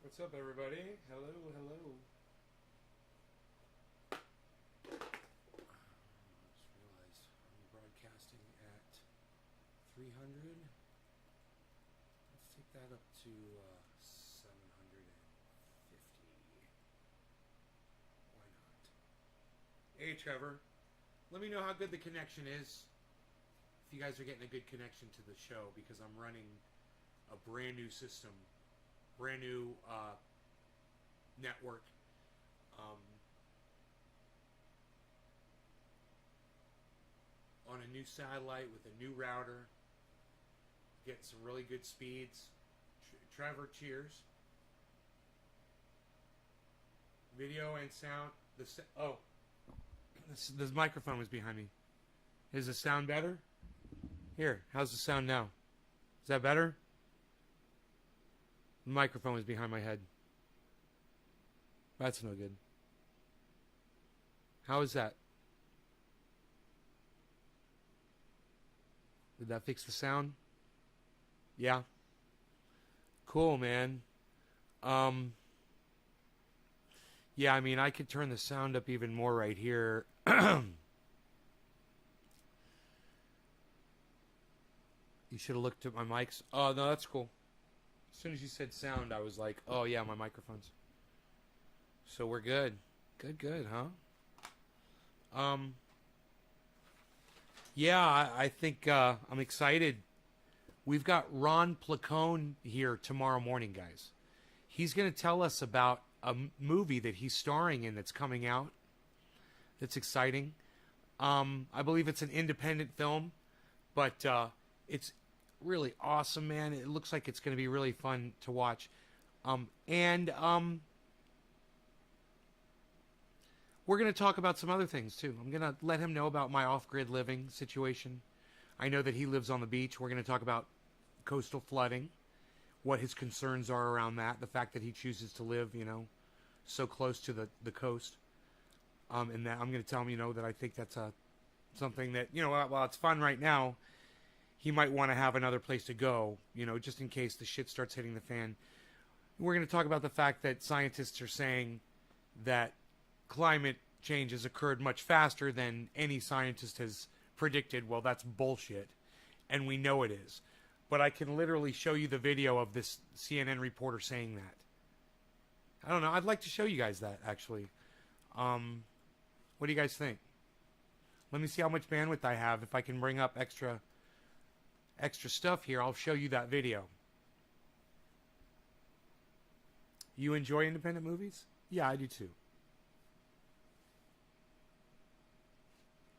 What's up, everybody? Hello, hello. Just realized I'm broadcasting at 300. Let's take that up to 750. Why not? Hey, Trevor. Let me know how good the connection is. If you guys are getting a good connection to the show, because I'm running a brand new system, brand new network. On a new satellite with a new router, getting some really good speeds. Trevor, cheers. Video and sound. This microphone was behind me. Is the sound better? Here, how's the sound now? Is that better? The microphone was behind my head. That's no good. How is that? Did that fix the sound? Yeah. Cool, man. Yeah, I mean, I could turn the sound up even more right here. You should have looked at my mics. Oh, no, that's cool. As soon as you said sound, I was like, oh, yeah, my microphones. So we're good. Good, huh? Yeah, I think I'm excited. We've got Ron Placone here tomorrow morning, guys. He's going to tell us about a movie that he's starring in that's coming out. That's exciting. I believe it's an independent film, but it's really awesome, man. It looks like it's going to be really fun to watch. We're going to talk about some other things, too. I'm going to let him know about my off-grid living situation. I know that he lives on the beach. We're going to talk about coastal flooding, what his concerns are around that, the fact that he chooses to live, so close to the coast. And that I'm going to tell him, that I think that's something that, while it's fun right now, he might want to have another place to go, just in case the shit starts hitting the fan. We're going to talk about the fact that scientists are saying that climate change has occurred much faster than any scientist has predicted. Well, that's bullshit, and we know it is. But I can literally show you the video of this CNN reporter saying that. I don't know. I'd like to show you guys that, actually. What do you guys think? Let me see how much bandwidth I have. If I can bring up extra stuff here, I'll show you that video. You enjoy independent movies? Yeah, I do too.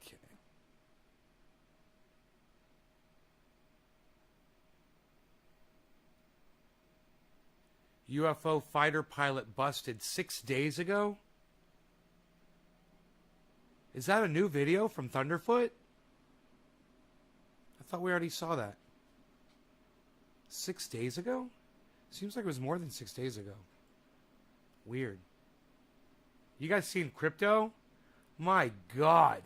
Okay. UFO fighter pilot busted 6 days ago? Is that a new video from Thunderfoot? I thought we already saw that. 6 days ago? Seems like it was more than 6 days ago. Weird. You guys seen crypto? My God.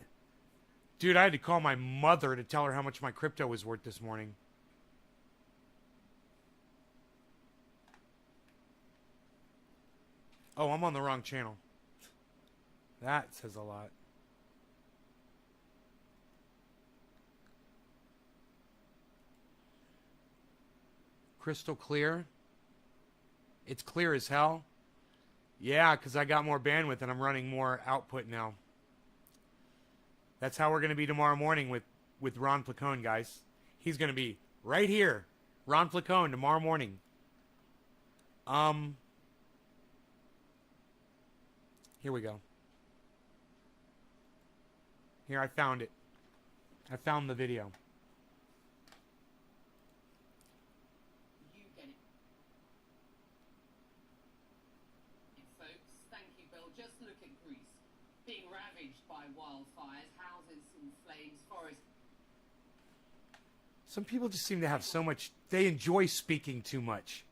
Dude, I had to call my mother to tell her how much my crypto was worth this morning. Oh, I'm on the wrong channel. That says a lot. Crystal clear. It's clear as hell. Yeah, because I got more bandwidth and I'm running more output now. That's how we're going to be tomorrow morning with Ron Placone, guys. He's going to be right here. Ron Placone tomorrow morning. Here we go. Here, I found it. I found the video. Some people just seem to have so much. They enjoy speaking too much,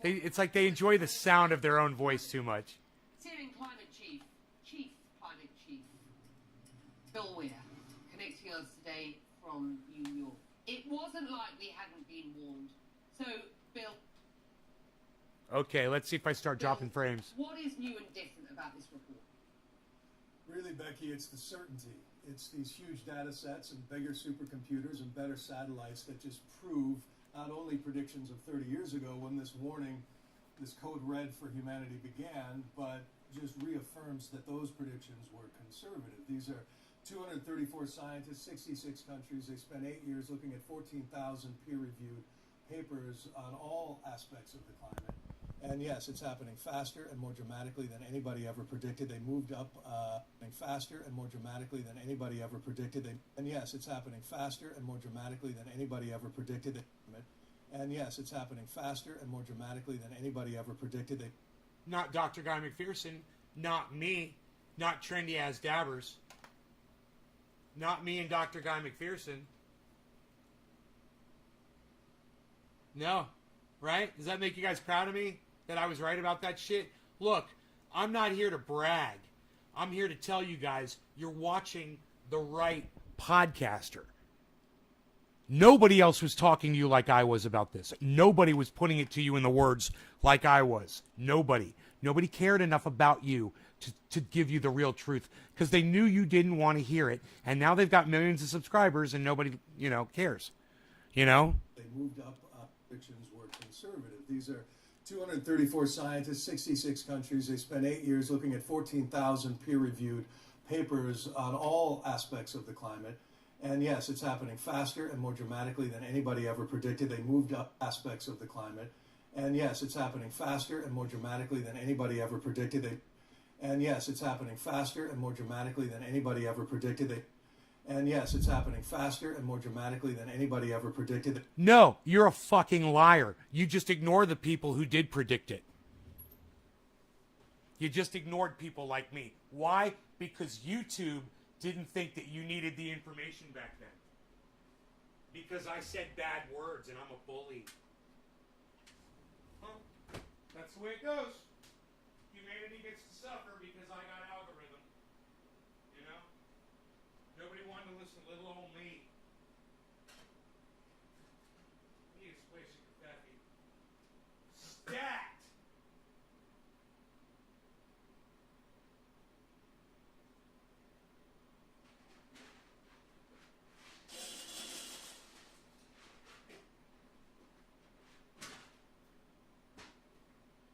It's like they enjoy the sound of their own voice too much. Syrian Climate Chief Climate Chief, Bill Weir, connecting us today from New York. It wasn't like we hadn't been warned. So, Bill. Okay, let's see if I start dropping frames. What is new and different about this report? Really, Becky, it's the certainty. It's these huge data sets and bigger supercomputers and better satellites that just prove not only predictions of 30 years ago when this warning, this code red for humanity began, but just reaffirms that those predictions were conservative. These are 234 scientists, 66 countries. They spent 8 years looking at 14,000 peer-reviewed papers on all aspects of the climate. And yes, it's happening faster and more dramatically than anybody ever predicted. They moved up faster and more dramatically than anybody ever predicted. And yes, it's happening faster and more dramatically than anybody ever predicted. And yes, it's happening faster and more dramatically than anybody ever predicted. Not Dr. Guy McPherson, not me, not trendy ass dabbers, not me and Dr. Guy McPherson. No, right? Does that make you guys proud of me that I was right about that shit? Look, I'm not here to brag. I'm here to tell you guys you're watching the right podcaster. Nobody else was talking to you like I was about this. Nobody was putting it to you in the words like I was. Nobody. Nobody cared enough about you to give you the real truth because they knew you didn't want to hear it. And now they've got millions of subscribers and nobody, cares. They moved up. Predictions were conservative. These are 234 scientists, 66 countries. They spent 8 years looking at 14,000 peer-reviewed papers on all aspects of the climate. And yes, it's happening faster and more dramatically than anybody ever predicted. They moved up aspects of the climate. And yes, it's happening faster and more dramatically than anybody ever predicted. And yes, it's happening faster and more dramatically than anybody ever predicted. And yes, it's happening faster and more dramatically than anybody ever predicted. No, you're a fucking liar. You just ignore the people who did predict it. You just ignored people like me. Why? Because YouTube didn't think that you needed the information back then. Because I said bad words and I'm a bully. Huh? That's the way it goes. Humanity gets to suffer because I got algorithm. Nobody wanted to listen, little old me. I need a splash of confetti. Stacked!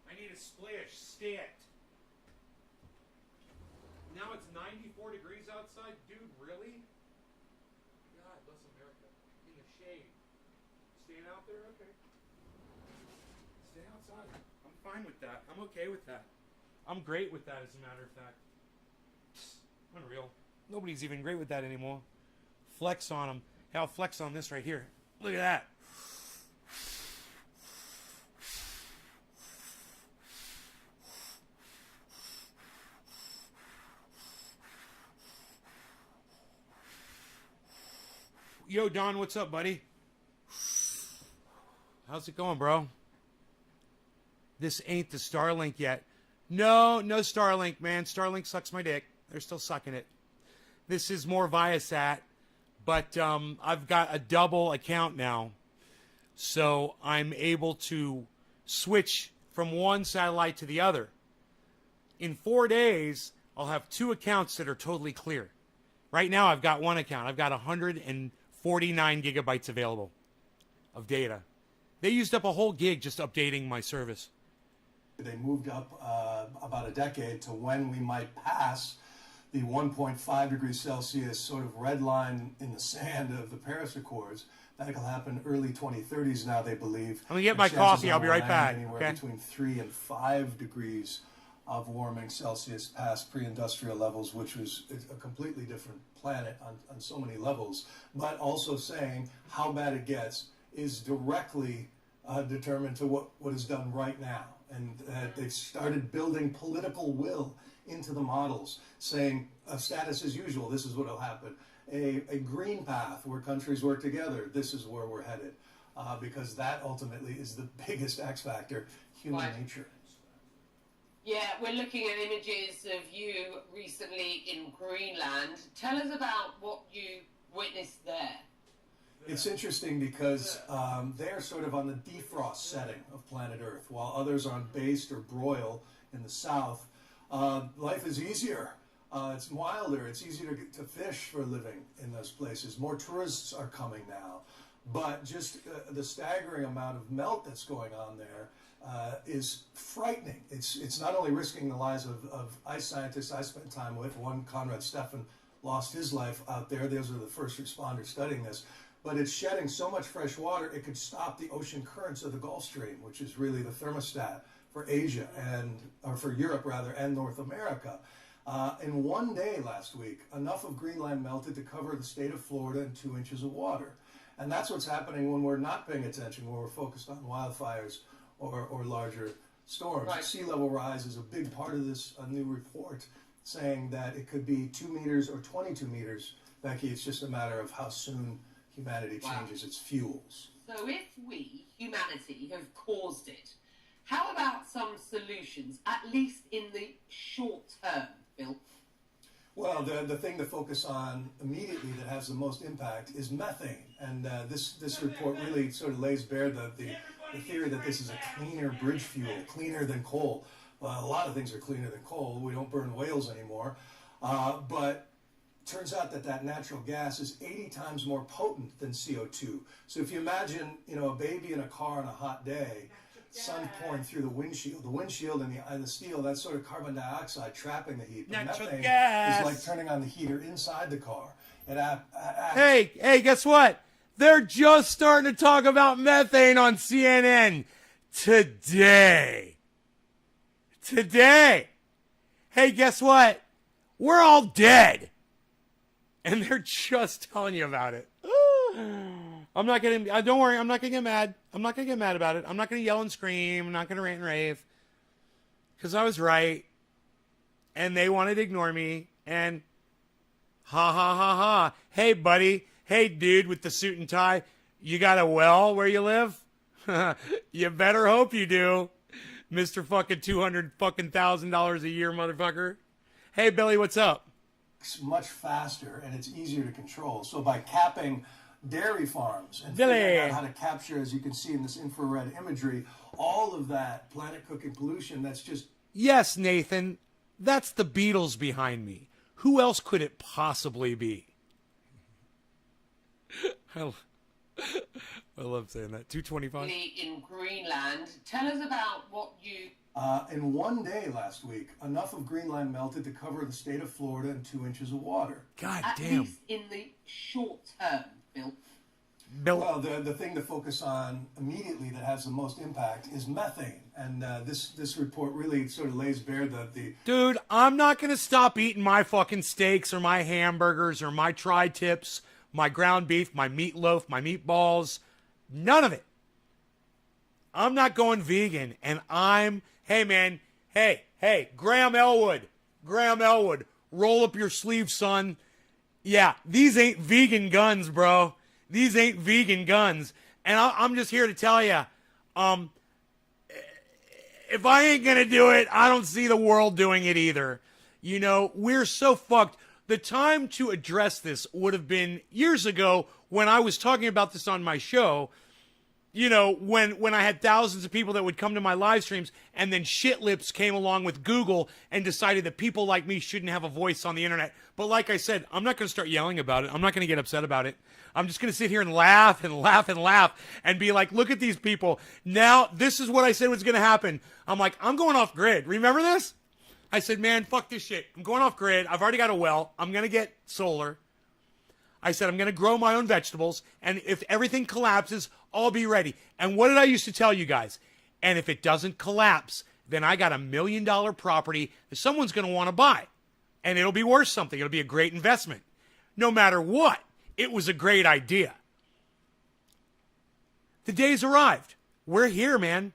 I need a splash, stacked. Now it's 94 degrees outside. Dude, really? God bless America. In the shade. Staying out there? Okay. Stay outside. I'm fine with that. I'm okay with that. I'm great with that, as a matter of fact. Unreal. Nobody's even great with that anymore. Flex on them. Hey, I'll flex on this right here. Look at that. Yo, Don, what's up, buddy? How's it going, bro? This ain't the Starlink yet. No Starlink, man. Starlink sucks my dick. They're still sucking it. This is more Viasat, but I've got a double account now. So I'm able to switch from one satellite to the other. In 4 days, I'll have 2 accounts that are totally clear. Right now, I've got one account. I've got 149 gigabytes available of data. They used up a whole gig just updating my service. They moved up about a decade to when we might pass the 1.5 degrees Celsius sort of red line in the sand of the Paris Accords. That'll happen early 2030s now, they believe. I'm going to get my coffee. I'll be right back. Anywhere okay? between 3 and 5 degrees of warming Celsius past pre-industrial levels, which was a completely different planet on so many levels. But also saying how bad it gets is directly determined to what is done right now. And they've started building political will into the models, saying status as usual, this is what will happen. A green path where countries work together, this is where we're headed. Because that ultimately is the biggest X factor, human nature. Yeah, we're looking at images of you recently in Greenland. Tell us about what you witnessed there. It's interesting because they're sort of on the defrost setting of planet Earth, while others are on based or broil in the south. Life is easier. It's milder. It's easier to fish for a living in those places. More tourists are coming now. But just the staggering amount of melt that's going on there is frightening. It's not only risking the lives of ice scientists I spent time with. One, Conrad Steffen, lost his life out there. Those are the first responders studying this. But it's shedding so much fresh water, it could stop the ocean currents of the Gulf Stream, which is really the thermostat for Asia or for Europe rather, and North America. In one day last week, enough of Greenland melted to cover the state of Florida in 2 inches of water. And that's what's happening when we're not paying attention, when we're focused on wildfires or larger storms. Right. Sea level rise is a big part of this new report, saying that it could be 2 meters or 22 meters. Becky, it's just a matter of how soon humanity changes its fuels. So if we, humanity, have caused it, how about some solutions, at least in the short term, Bill? Well, the thing to focus on immediately that has the most impact is methane. And this report really sort of lays bare the theory that this is a cleaner bridge fuel, cleaner than coal. Well, a lot of things are cleaner than coal. We don't burn whales anymore. But turns out that natural gas is 80 times more potent than CO2. So if you imagine, a baby in a car on a hot day, sun pouring through the windshield and the steel, that's sort of carbon dioxide trapping the heat. But Natural methane gas is like turning on the heater inside the car. It acts. Hey, guess what? They're just starting to talk about methane on CNN today. Hey, guess what? We're all dead. And they're just telling you about it. Don't worry, I'm not going to get mad. I'm not going to get mad about it. I'm not going to yell and scream. I'm not going to rant and rave. Because I was right. And they wanted to ignore me. And ha ha ha ha. Hey, buddy. Hey, dude with the suit and tie. You got a well where you live? You better hope you do. Mr. fucking $200,000 a year, motherfucker. Hey, Billy, what's up? Much faster and it's easier to control. So by capping dairy farms and Billy, figuring out how to capture, as you can see in this infrared imagery, all of that planet cooking pollution, that's just... Yes, Nathan, that's the Beatles behind me. Who else could it possibly be? I love saying that. 225. In Greenland, tell us about what you... In one day last week, enough of Greenland melted to cover the state of Florida in 2 inches of water. God at damn. least in the short term, Bill. Well, the thing to focus on immediately that has the most impact is methane. And this report really sort of lays bare the... Dude, I'm not going to stop eating my fucking steaks or my hamburgers or my tri-tips, my ground beef, my meatloaf, my meatballs. None of it. I'm not going vegan. And hey, man. Hey, Graham Elwood, roll up your sleeves, son. Yeah, these ain't vegan guns, bro. These ain't vegan guns. And I'm just here to tell you, if I ain't going to do it, I don't see the world doing it either. We're so fucked. The time to address this would have been years ago when I was talking about this on my show. When I had thousands of people that would come to my live streams, and then shit lips came along with Google and decided that people like me shouldn't have a voice on the internet. But like I said, I'm not going to start yelling about it. I'm not going to get upset about it. I'm just going to sit here and laugh and be like, look at these people. Now, this is what I said was going to happen. I'm like, I'm going off grid. Remember this? I said, man, fuck this shit. I'm going off grid. I've already got a well. I'm going to get solar. I said, I'm going to grow my own vegetables, and if everything collapses, I'll be ready. And what did I used to tell you guys? And if it doesn't collapse, then I got $1 million property that someone's going to want to buy. And it'll be worth something. It'll be a great investment. No matter what, it was a great idea. The day's arrived. We're here, man.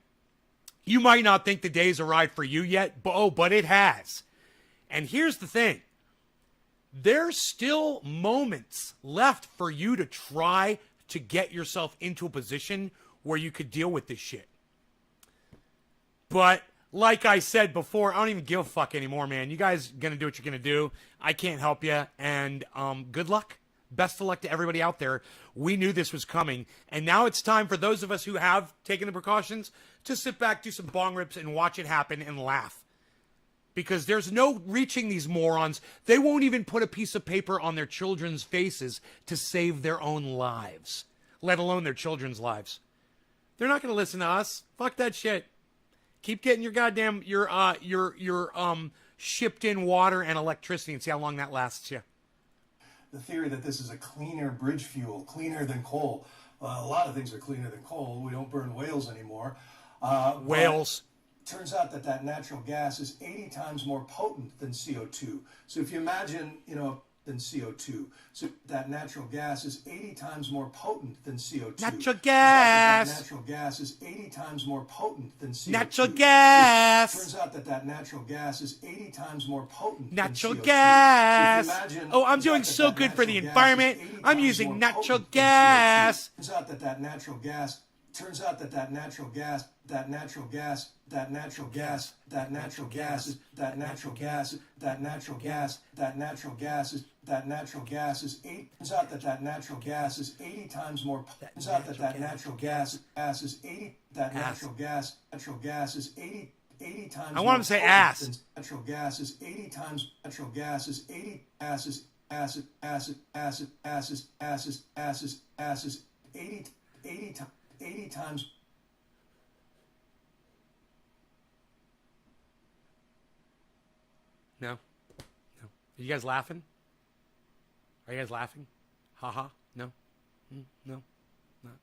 You might not think the day's arrived for you yet, but it has. And here's the thing. There's still moments left for you to try to get yourself into a position where you could deal with this shit. But like I said before, I don't even give a fuck anymore, man. You guys gonna do what you're gonna do. I can't help you, and good luck. Best of luck to everybody out there. We knew this was coming. And now it's time for those of us who have taken the precautions to sit back, do some bong rips, and watch it happen and laugh. Because there's no reaching these morons. They won't even put a piece of paper on their children's faces to save their own lives, let alone their children's lives. They're not going to listen to us. Fuck that shit. Keep getting your goddamn, your shipped in water and electricity and see how long that lasts you. The theory that this is a cleaner bridge fuel, cleaner than coal. A lot of things are cleaner than coal. We don't burn whales anymore. Whales. Turns out that natural gas is 80 times more potent than CO2. So if you imagine, than CO2. So that natural gas is 80 times more potent than CO2. Natural gas. That natural gas is 80 times more potent than CO2. Natural gas. Turns out that natural gas is 80 times more potent natural than CO2. gas. So if you imagine, oh, I'm doing so good for the environment. I'm using natural gas. Turns out that natural gas. Turns out that natural gas. That natural gas. That natural gas. That natural gas. That natural gas. That natural gas. That natural gas is. That natural gas is 8. Turns out that natural gas is 80 times more. Turns out that natural gas is 80. That natural gas is 80 times. I want him to say ass. Natural gas is 80 times. Natural gas is 80. Acid. 80 times. No. Are you guys laughing? Are you guys laughing? Ha. No? No?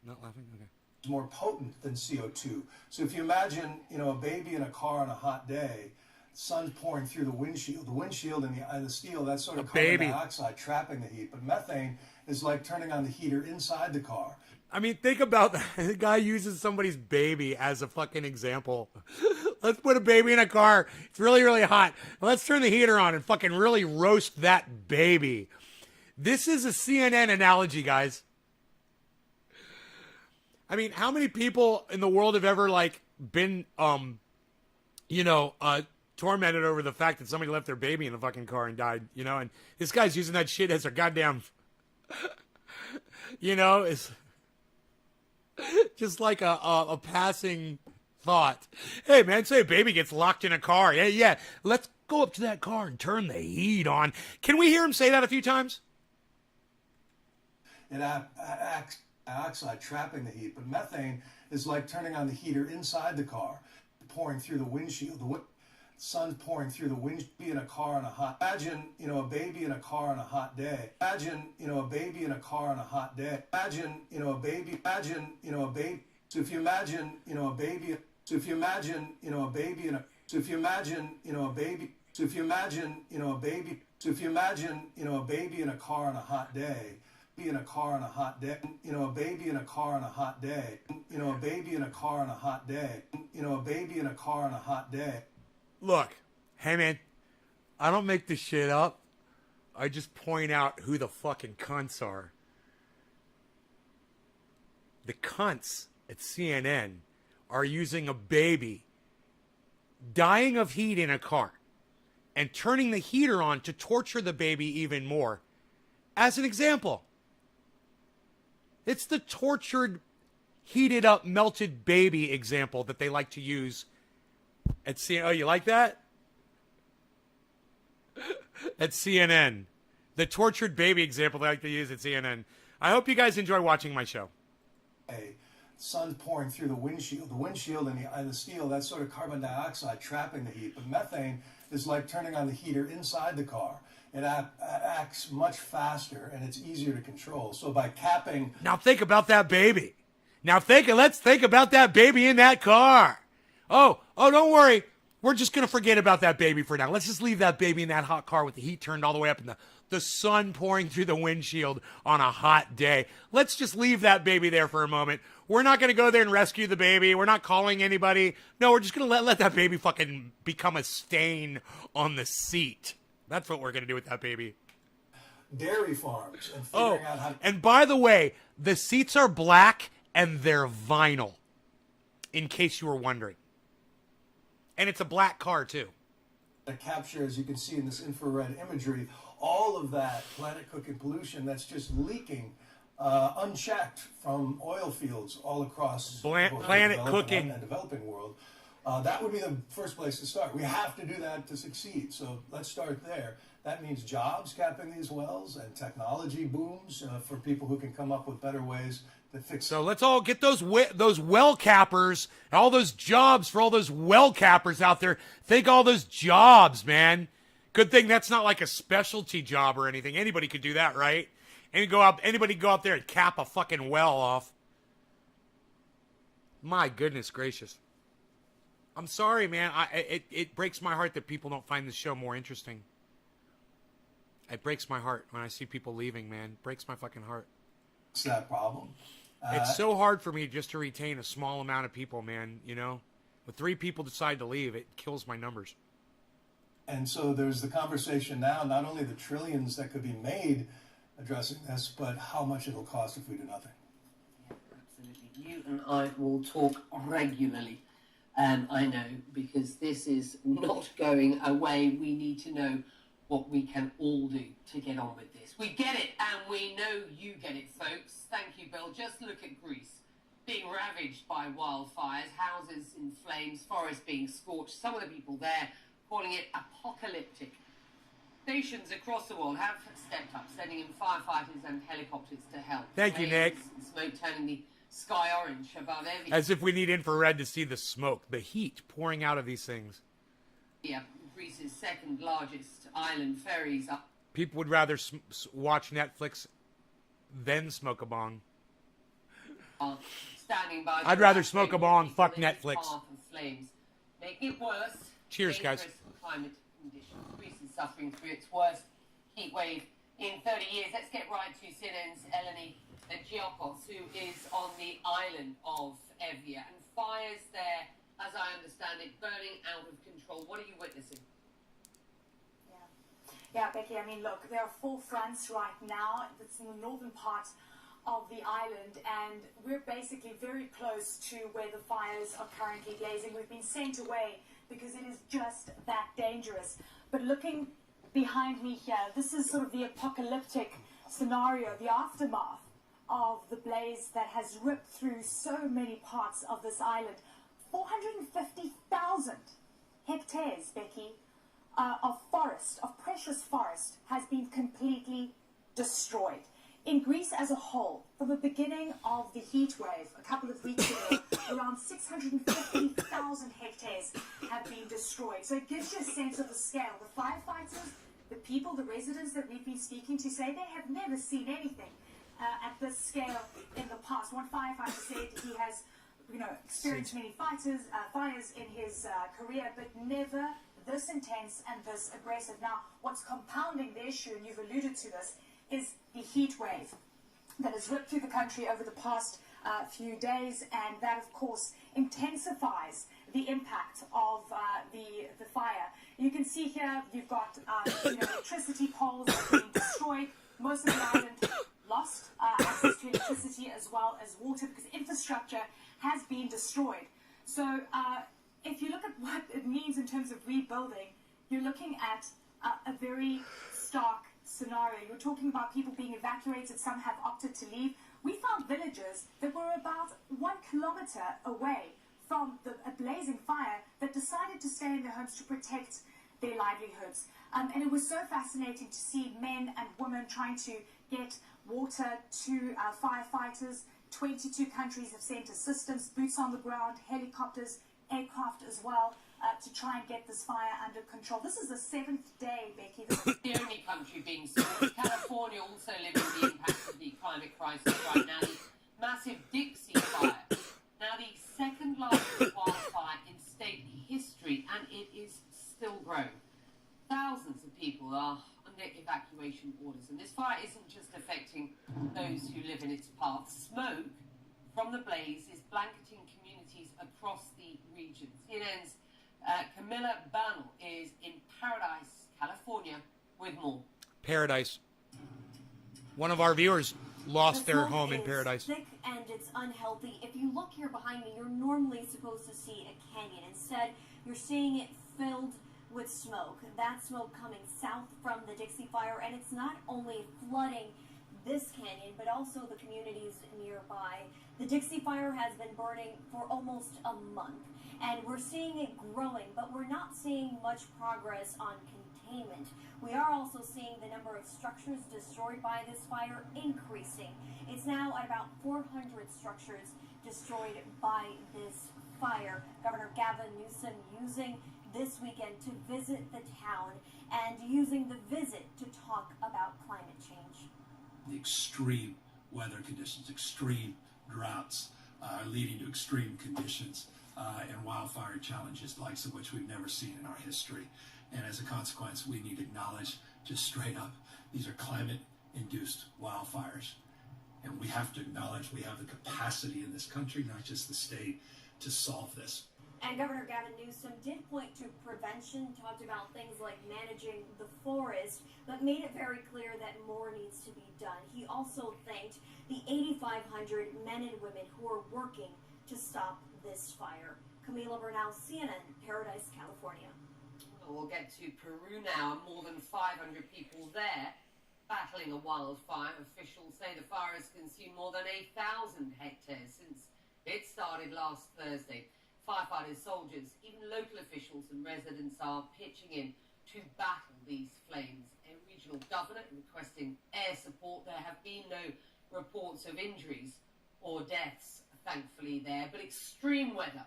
Not laughing? Okay. More potent than CO2. So if you imagine, a baby in a car on a hot day, sun's pouring through the windshield. The windshield and the steel, that's sort of carbon dioxide trapping the heat. But methane is like turning on the heater inside the car. I mean, think about that. The guy uses somebody's baby as a fucking example. Let's put a baby in a car. It's really, really hot. Let's turn the heater on and fucking really roast that baby. This is a CNN analogy, guys. I mean, how many people in the world have ever, been, tormented over the fact that somebody left their baby in the fucking car and died, And this guy's using that shit as a goddamn, it's just like a passing thought. Hey, man, say a baby gets locked in a car. Yeah. Let's go up to that car and turn the heat on. Can we hear him say that a few times? It acts dioxide trapping the heat, but methane is like turning on the heater inside the car, pouring through the windshield. The sun's pouring through the windshield in a car on a hot. Imagine, a baby in a car on a hot day. Imagine, a baby in a car on a hot day. Imagine, a baby. Imagine, a baby. So if you imagine, a baby. So if you imagine, a baby in a. So if you imagine, a baby. So if you imagine, a baby. So if you imagine, a baby in a car on a hot day. In a car on a hot day, a baby in a car on a hot day, a baby in a car on a hot day, a baby in a car on a hot day. Look, hey man, I don't make this shit up. I just point out who the fucking cunts are. The cunts at CNN are using a baby dying of heat in a car and turning the heater on to torture the baby even more as an example. It's the tortured, heated up, melted baby example that they like to use at CNN. Oh, you like that? At CNN. The tortured baby example they like to use at CNN. I hope you guys enjoy watching my show. Sun's pouring through the windshield. The windshield and the steel, that's sort of carbon dioxide trapping the heat. But methane is like turning on the heater inside the car. It acts much faster and it's easier to control. So by capping... Now think about that baby. Let's think about that baby in that car. Oh, don't worry. We're just going to forget about that baby for now. Let's just leave that baby in that hot car with the heat turned all the way up and the sun pouring through the windshield on a hot day. Let's just leave that baby there for a moment. We're not going to go there and rescue the baby. We're not calling anybody. No, we're just going to let that baby fucking become a stain on the seat. That's what we're going to do with that baby. Dairy farms and figuring out how to... And by the way, the seats are black and they're vinyl, in case you were wondering. And it's a black car, too. To capture, as you can see in this infrared imagery, all of that planet-cooking pollution that's just leaking unchecked from oil fields all across both the planet developed cooking and developing world. That would be the first place to start. We have to do that to succeed. So let's start there. That means jobs capping these wells and technology booms for people who can come up with better ways to fix. So let's all get those well cappers, all those jobs for all those well cappers out there. Think all those jobs, man. Good thing that's not like a specialty job or anything. Anybody could do that, right? Anybody go out there and cap a fucking well off. My goodness gracious. I'm sorry, man. It breaks my heart that people don't find this show more interesting. It breaks my heart when I see people leaving, man. It breaks my fucking heart. It's that problem. It's so hard for me just to retain a small amount of people, man, you know? When 3 people decide to leave, it kills my numbers. And so there's the conversation now, not only the trillions that could be made addressing this, but how much it'll cost if we do nothing. Yeah, absolutely. You and I will talk regularly. I know, because this is not going away. We need to know what we can all do to get on with this. We get it, and we know you get it, folks. Thank you, Bill. Just look at Greece, being ravaged by wildfires, houses in flames, forests being scorched. Some of the people there calling it apocalyptic. Nations across the world have stepped up, sending in firefighters and helicopters to help. Thank you, Nick. Smoke turning the sky orange above everything. As if we need infrared to see the smoke, the heat pouring out of these things. Yeah, Greece's second largest island, ferries up. People would rather watch Netflix than smoke a bong. Standing by. I'd rather smoke a bong, fuck Netflix. Path of flames, making it worse. Cheers, guys. Climate conditions. Greece is suffering through its worst heat wave in 30 years. Let's get right to CNN's Eleni Giokos, who is on the island of Evia, and fires there, as I understand it, burning out of control. What are you witnessing? Yeah, Becky, I mean, look, there are 4 fronts right now. It's in the northern part of the island, and we're basically very close to where the fires are currently blazing. We've been sent away because it is just that dangerous. But looking behind me here, this is sort of the apocalyptic scenario, the aftermath of the blaze that has ripped through so many parts of this island. 450,000 hectares, Becky, of forest, of precious forest, has been completely destroyed. In Greece as a whole, from the beginning of the heat wave a couple of weeks ago, around 650,000 hectares have been destroyed. So it gives you a sense of the scale. The firefighters, the people, the residents that we've been speaking to say they have never seen anything at this scale in the past. One firefighter said he has, experienced many fires in his career, but never this intense and this aggressive. Now, what's compounding the issue, and you've alluded to this, is the heat wave that has ripped through the country over the past few days, and that, of course, intensifies the impact of the fire. You can see here you've got electricity poles that are being destroyed. Most of the island lost access to electricity as well as water because infrastructure has been destroyed. So if you look at what it means in terms of rebuilding, you're looking at a very stark scenario. You're talking about people being evacuated. Some have opted to leave. We found villagers that were about 1 kilometer away from a blazing fire that decided to stay in their homes to protect their livelihoods. And it was so fascinating to see men and women trying to get water to firefighters. 22 countries have sent assistance, boots on the ground, helicopters, aircraft as well, to try and get this fire under control. This is the 7th day, Becky. This is the only country being scorched. California also living the impact of the climate crisis right now. The massive Dixie fire, now the second largest wildfire in state history, and it is still growing. Thousands of people are under evacuation orders, and this fire isn't just affecting those who live in its path. Smoke from the blaze is blanketing communities across the region. CNN's Camilla Bernal is in Paradise, California, with more. Paradise. One of our viewers lost their home in Paradise. Thick and it's unhealthy. If you look here behind me, you're normally supposed to see a canyon. Instead, you're seeing it filled with smoke. That smoke coming south from the Dixie Fire, and it's not only flooding this canyon, but also the communities nearby. The Dixie Fire has been burning for almost a month, and we're seeing it growing, but we're not seeing much progress on containment. We are also seeing the number of structures destroyed by this fire increasing. It's now at about 400 structures destroyed by this fire. Governor Gavin Newsom using this weekend to visit the town and using the visit to talk about climate change. The extreme weather conditions, extreme droughts are leading to extreme conditions and wildfire challenges likes of which we've never seen in our history. And as a consequence, we need to acknowledge just straight up, these are climate-induced wildfires. And we have to acknowledge we have the capacity in this country, not just the state, to solve this. And Governor Gavin Newsom did point to prevention, talked about things like managing the forest, but made it very clear that more needs to be done. He also thanked the 8,500 men and women who are working to stop this fire. Camila Bernal, CNN, Paradise, California. We'll get to Peru now. More than 500 people there battling a wildfire. Officials say the fire has consumed more than 8,000 hectares since it started last Thursday. Firefighters, soldiers, even local officials and residents are pitching in to battle these flames. A regional governor requesting air support. There have been no reports of injuries or deaths, thankfully, there, but extreme weather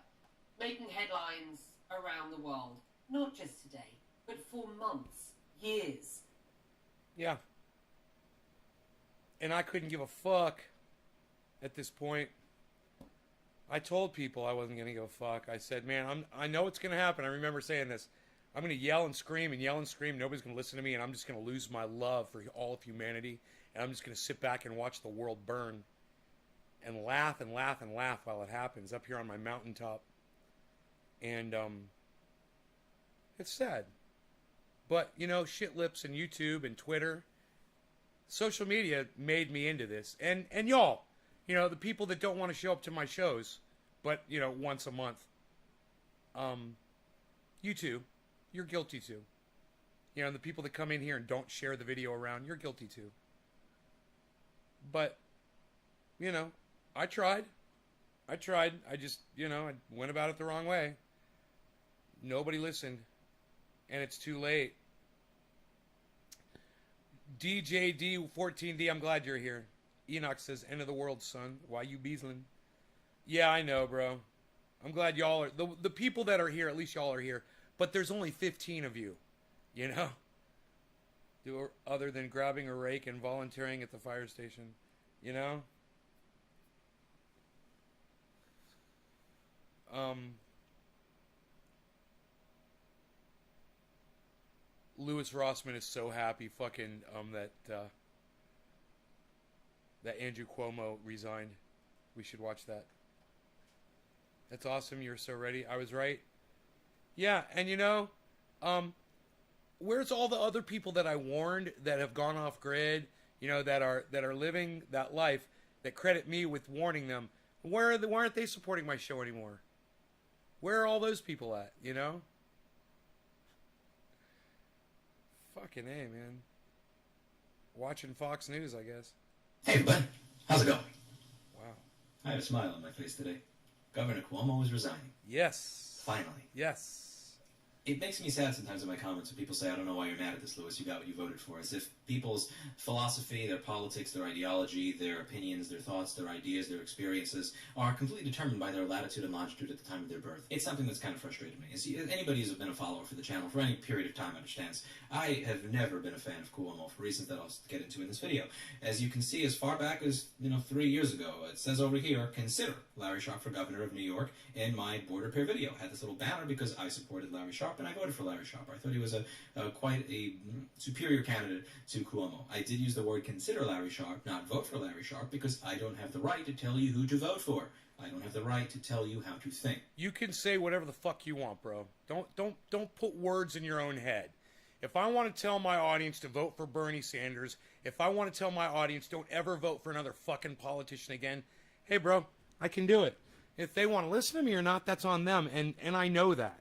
making headlines around the world. Not just today, but for months, years. Yeah. And I couldn't give a fuck at this point. I told people I wasn't going to give a fuck. I said, man, I know it's going to happen. I remember saying this. I'm going to yell and scream and yell and scream. Nobody's going to listen to me, and I'm just going to lose my love for all of humanity. And I'm just going to sit back and watch the world burn and laugh and laugh and laugh while it happens up here on my mountaintop. And, it's sad. But, you know, shit lips and YouTube and Twitter, social media made me into this. And y'all, you know, the people that don't want to show up to my shows, but, you know, once a month, you too, you're guilty too. You know, the people that come in here and don't share the video around, you're guilty too. But, you know, I tried. I just, you know, I went about it the wrong way. Nobody listened. And it's too late. DJD14D, I'm glad you're here. Enoch says, end of the world, son. Why you beasling? Yeah, I know, bro. I'm glad y'all are... The people that are here, at least y'all are here. But there's only 15 of you. You know? Other than grabbing a rake and volunteering at the fire station. You know? Louis Rossman is so happy fucking that Andrew Cuomo resigned. We should watch that. That's awesome. You're so ready. I was right. Yeah, and you know, where's all the other people that I warned that have gone off grid, you know, that are living that life, that credit me with warning them? Why aren't they supporting my show anymore? Where are all those people at, you know? Fucking A, man. Watching Fox News, I guess. Hey, bud. How's it going? Wow. I have a smile on my face today. Governor Cuomo is resigning. Yes. Finally. Yes. It makes me sad sometimes in my comments when people say, I don't know why you're mad at this, Louis. You got what you voted for. As if people's philosophy, their politics, their ideology, their opinions, their thoughts, their ideas, their experiences are completely determined by their latitude and longitude at the time of their birth. It's something that's kind of frustrated me. As anybody who's been a follower for the channel for any period of time understands, I have never been a fan of Cuomo for reasons that I'll get into in this video. As you can see, as far back as 3 years ago, it says over here, consider Larry Sharpe for governor of New York in my border repair video. I had this little banner because I supported Larry Sharpe and I voted for Larry Sharpe. I thought he was quite a superior candidate to Cuomo. I did use the word consider Larry Sharpe, not vote for Larry Sharpe, because I don't have the right to tell you who to vote for. I don't have the right to tell you how to think. You can say whatever the fuck you want, bro. Don't put words in your own head. If I want to tell my audience to vote for Bernie Sanders, if I want to tell my audience don't ever vote for another fucking politician again, hey, bro, I can do it. If they want to listen to me or not, that's on them, and I know that.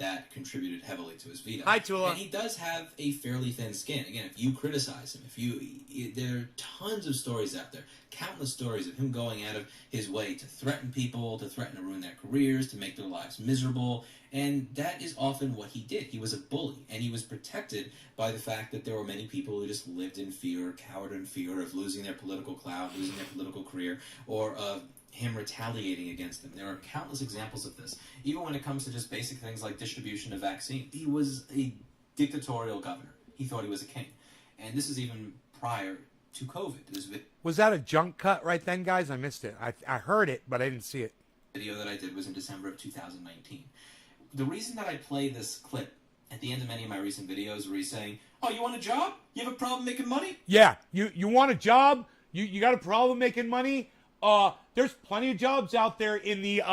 that contributed heavily to his veto. Hi, Tula. And he does have a fairly thin skin. Again, if you criticize him, there are tons of stories out there, countless stories of him going out of his way to threaten people, to threaten to ruin their careers, to make their lives miserable. And that is often what he did. He was a bully, and he was protected by the fact that there were many people who just lived in fear, cowered in fear of losing their political clout, losing their political career, or of him retaliating against them. There are countless examples of this. Even when it comes to just basic things like distribution of vaccines. He was a dictatorial governor. He thought he was a king. And this is even prior to COVID. Was that a junk cut right then, guys? I missed it. I heard it, but I didn't see it. Video that I did was in December of 2019. The reason that I play this clip at the end of many of my recent videos where he's saying, oh, you want a job? You have a problem making money? Yeah, you want a job? You got a problem making money? There's plenty of jobs out there in the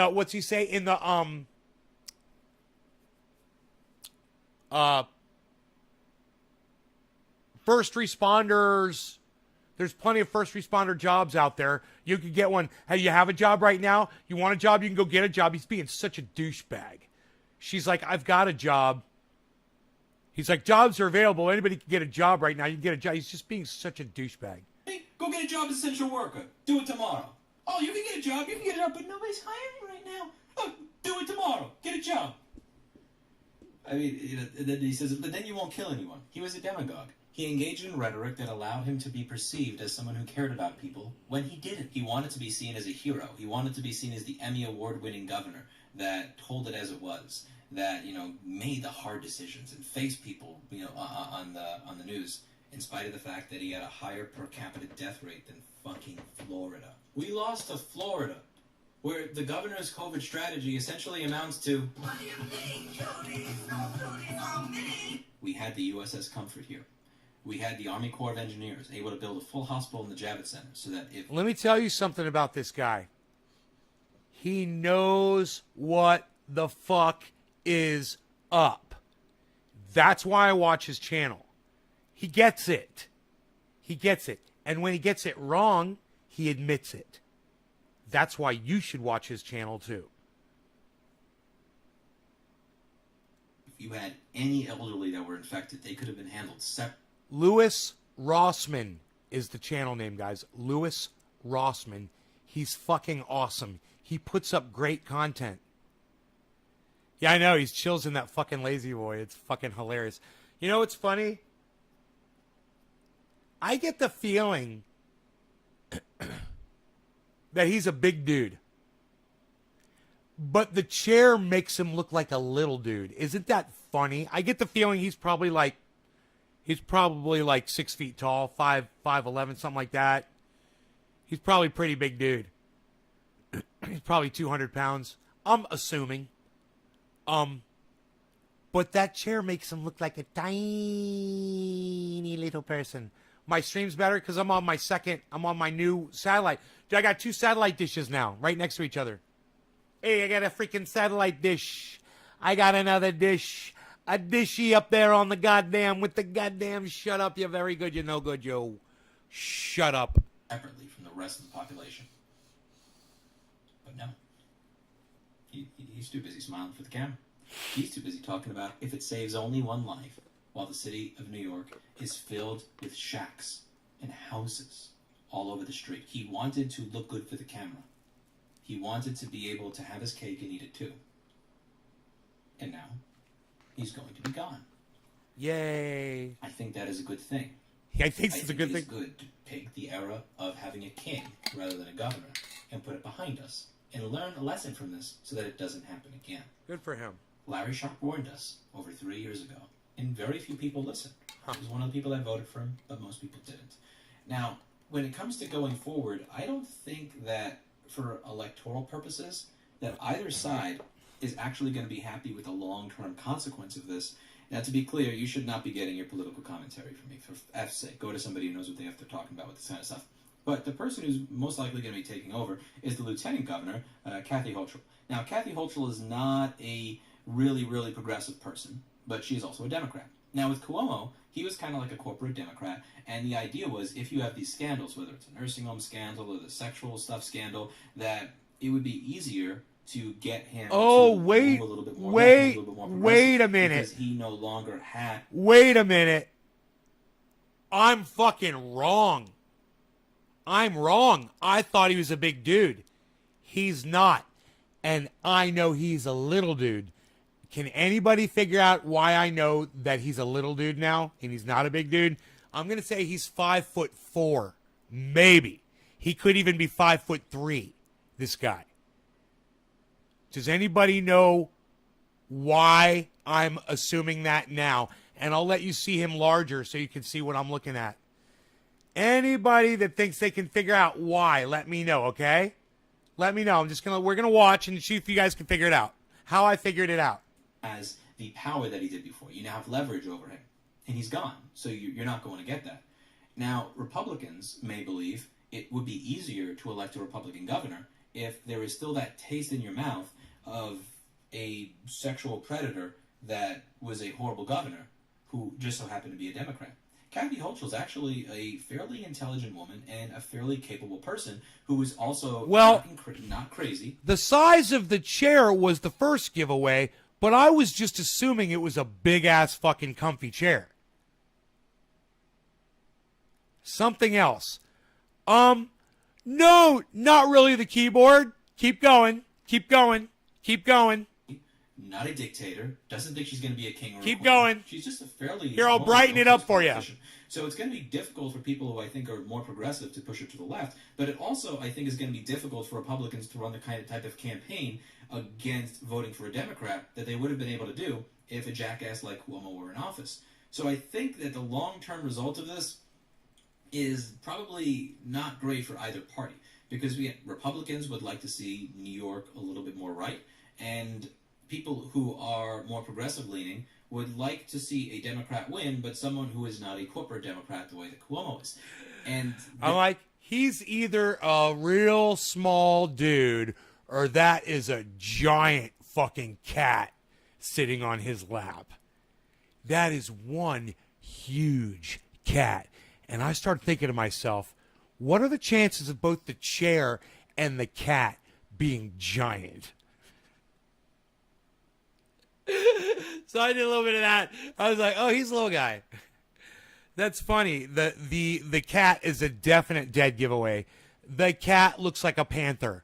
what's he say? In the first responders. There's plenty of first responder jobs out there. You could get one. Hey, you have a job right now? You want a job? You can go get a job. He's being such a douchebag. She's like, I've got a job. He's like, jobs are available. Anybody can get a job right now. You can get a job. He's just being such a douchebag. Hey, go get a job as essential worker. Do it tomorrow. Oh, you can get a job. You can get a job, but nobody's hiring right now. Oh, do it tomorrow. Get a job. I mean, and then he says, but then you won't kill anyone. He was a demagogue. He engaged in rhetoric that allowed him to be perceived as someone who cared about people when he didn't. He wanted to be seen as a hero. He wanted to be seen as the Emmy Award-winning governor that told it as it was, that, made the hard decisions and faced people, on the news, in spite of the fact that he had a higher per capita death rate than fucking Florida. We lost to Florida, where the governor's COVID strategy essentially amounts to, what do you mean, cuties? No cuties on me. We had the USS Comfort here. We had the Army Corps of Engineers able to build a full hospital in the Javits Center so that if... Let me tell you something about this guy. He knows what the fuck is up. That's why I watch his channel. He gets it. He gets it. And when he gets it wrong, he admits it. That's why you should watch his channel too. If you had any elderly that were infected, they could have been handled separately. Louis Rossman is the channel name, guys. Louis Rossman. He's fucking awesome. He puts up great content. Yeah, I know. He's chills in that fucking lazy boy. It's fucking hilarious. You know what's funny? I get the feeling that he's a big dude. But the chair makes him look like a little dude. Isn't that funny? I get the feeling he's probably like 6 feet tall, 5'11", something like that. He's probably a pretty big dude. He's probably 200 pounds. I'm assuming. But that chair makes him look like a tiny little person. My stream's better because I'm on my new satellite. Dude, I got 2 satellite dishes now, right next to each other. Hey, I got a freaking satellite dish. I got another dish. A dishy up there on the goddamn, with the goddamn shut up, you're very good, you're no good, yo. Shut up. Separately from the rest of the population. But no. He's too busy smiling for the camera. He's too busy talking about if it saves only one life, while the city of New York is filled with shacks and houses all over the street. He wanted to look good for the camera. He wanted to be able to have his cake and eat it too. And now, he's going to be gone. Yay. I think that is a good thing. Yeah, I think it's a good thing. It's good to take the era of having a king rather than a governor and put it behind us and learn a lesson from this so that it doesn't happen again. Good for him. Larry Sharp warned us over 3 years ago, and very few people listened. He was one of the people that voted for him, but most people didn't. Now, when it comes to going forward, I don't think that for electoral purposes that either side is actually going to be happy with the long-term consequence of this. Now, to be clear, you should not be getting your political commentary from me. For F's sake, go to somebody who knows what they're talking about with this kind of stuff. But the person who's most likely going to be taking over is the Lieutenant Governor, Kathy Hochul. Now, Kathy Hochul is not a really, really progressive person, but she's also a Democrat. Now, with Cuomo, he was kind of like a corporate Democrat, and the idea was if you have these scandals, whether it's a nursing home scandal or the sexual stuff scandal, that it would be easier to get him Oh, to wait, move a little bit more wait, left, a little bit more wait a minute. because he no longer had. Wait a minute. I'm fucking wrong. I'm wrong. I thought he was a big dude. He's not. And I know he's a little dude. Can anybody figure out why I know that he's a little dude now and he's not a big dude? I'm going to say he's 5'4". Maybe. He could even be 5'3", this guy. Does anybody know why I'm assuming that now? And I'll let you see him larger so you can see what I'm looking at. Anybody that thinks they can figure out why, let me know, okay? Let me know. We're gonna watch and see if you guys can figure it out. How I figured it out. As the power that he did before. You now have leverage over him. And he's gone. So you're not going to get that. Now, Republicans may believe it would be easier to elect a Republican governor if there is still that taste in your mouth of a sexual predator that was a horrible governor who just so happened to be a Democrat. Kathy Hochul is actually a fairly intelligent woman and a fairly capable person who is also not crazy. The size of the chair was the first giveaway, but I was just assuming it was a big-ass fucking comfy chair. Something else. No, not really the keyboard. Keep going. Keep going. Keep going. Not a dictator. Doesn't think she's going to be a king or Keep a queen. going. She's just a fairly... Here, I'll brighten it up for you. So it's going to be difficult for people who I think are more progressive to push her to the left. But it also, I think, is going to be difficult for Republicans to run the type of campaign against voting for a Democrat that they would have been able to do if a jackass like Cuomo were in office. So I think that the long-term result of this is probably not great for either party. Because Republicans would like to see New York a little bit more right. And people who are more progressive-leaning would like to see a Democrat win, but someone who is not a corporate Democrat the way that Cuomo is. And I'm like, he's either a real small dude or that is a giant fucking cat sitting on his lap. That is one huge cat. And I started thinking to myself, what are the chances of both the chair and the cat being giant? So I did a little bit of that. I was like, oh, he's a little guy. That's funny. The cat is a definite dead giveaway. The cat looks like a panther.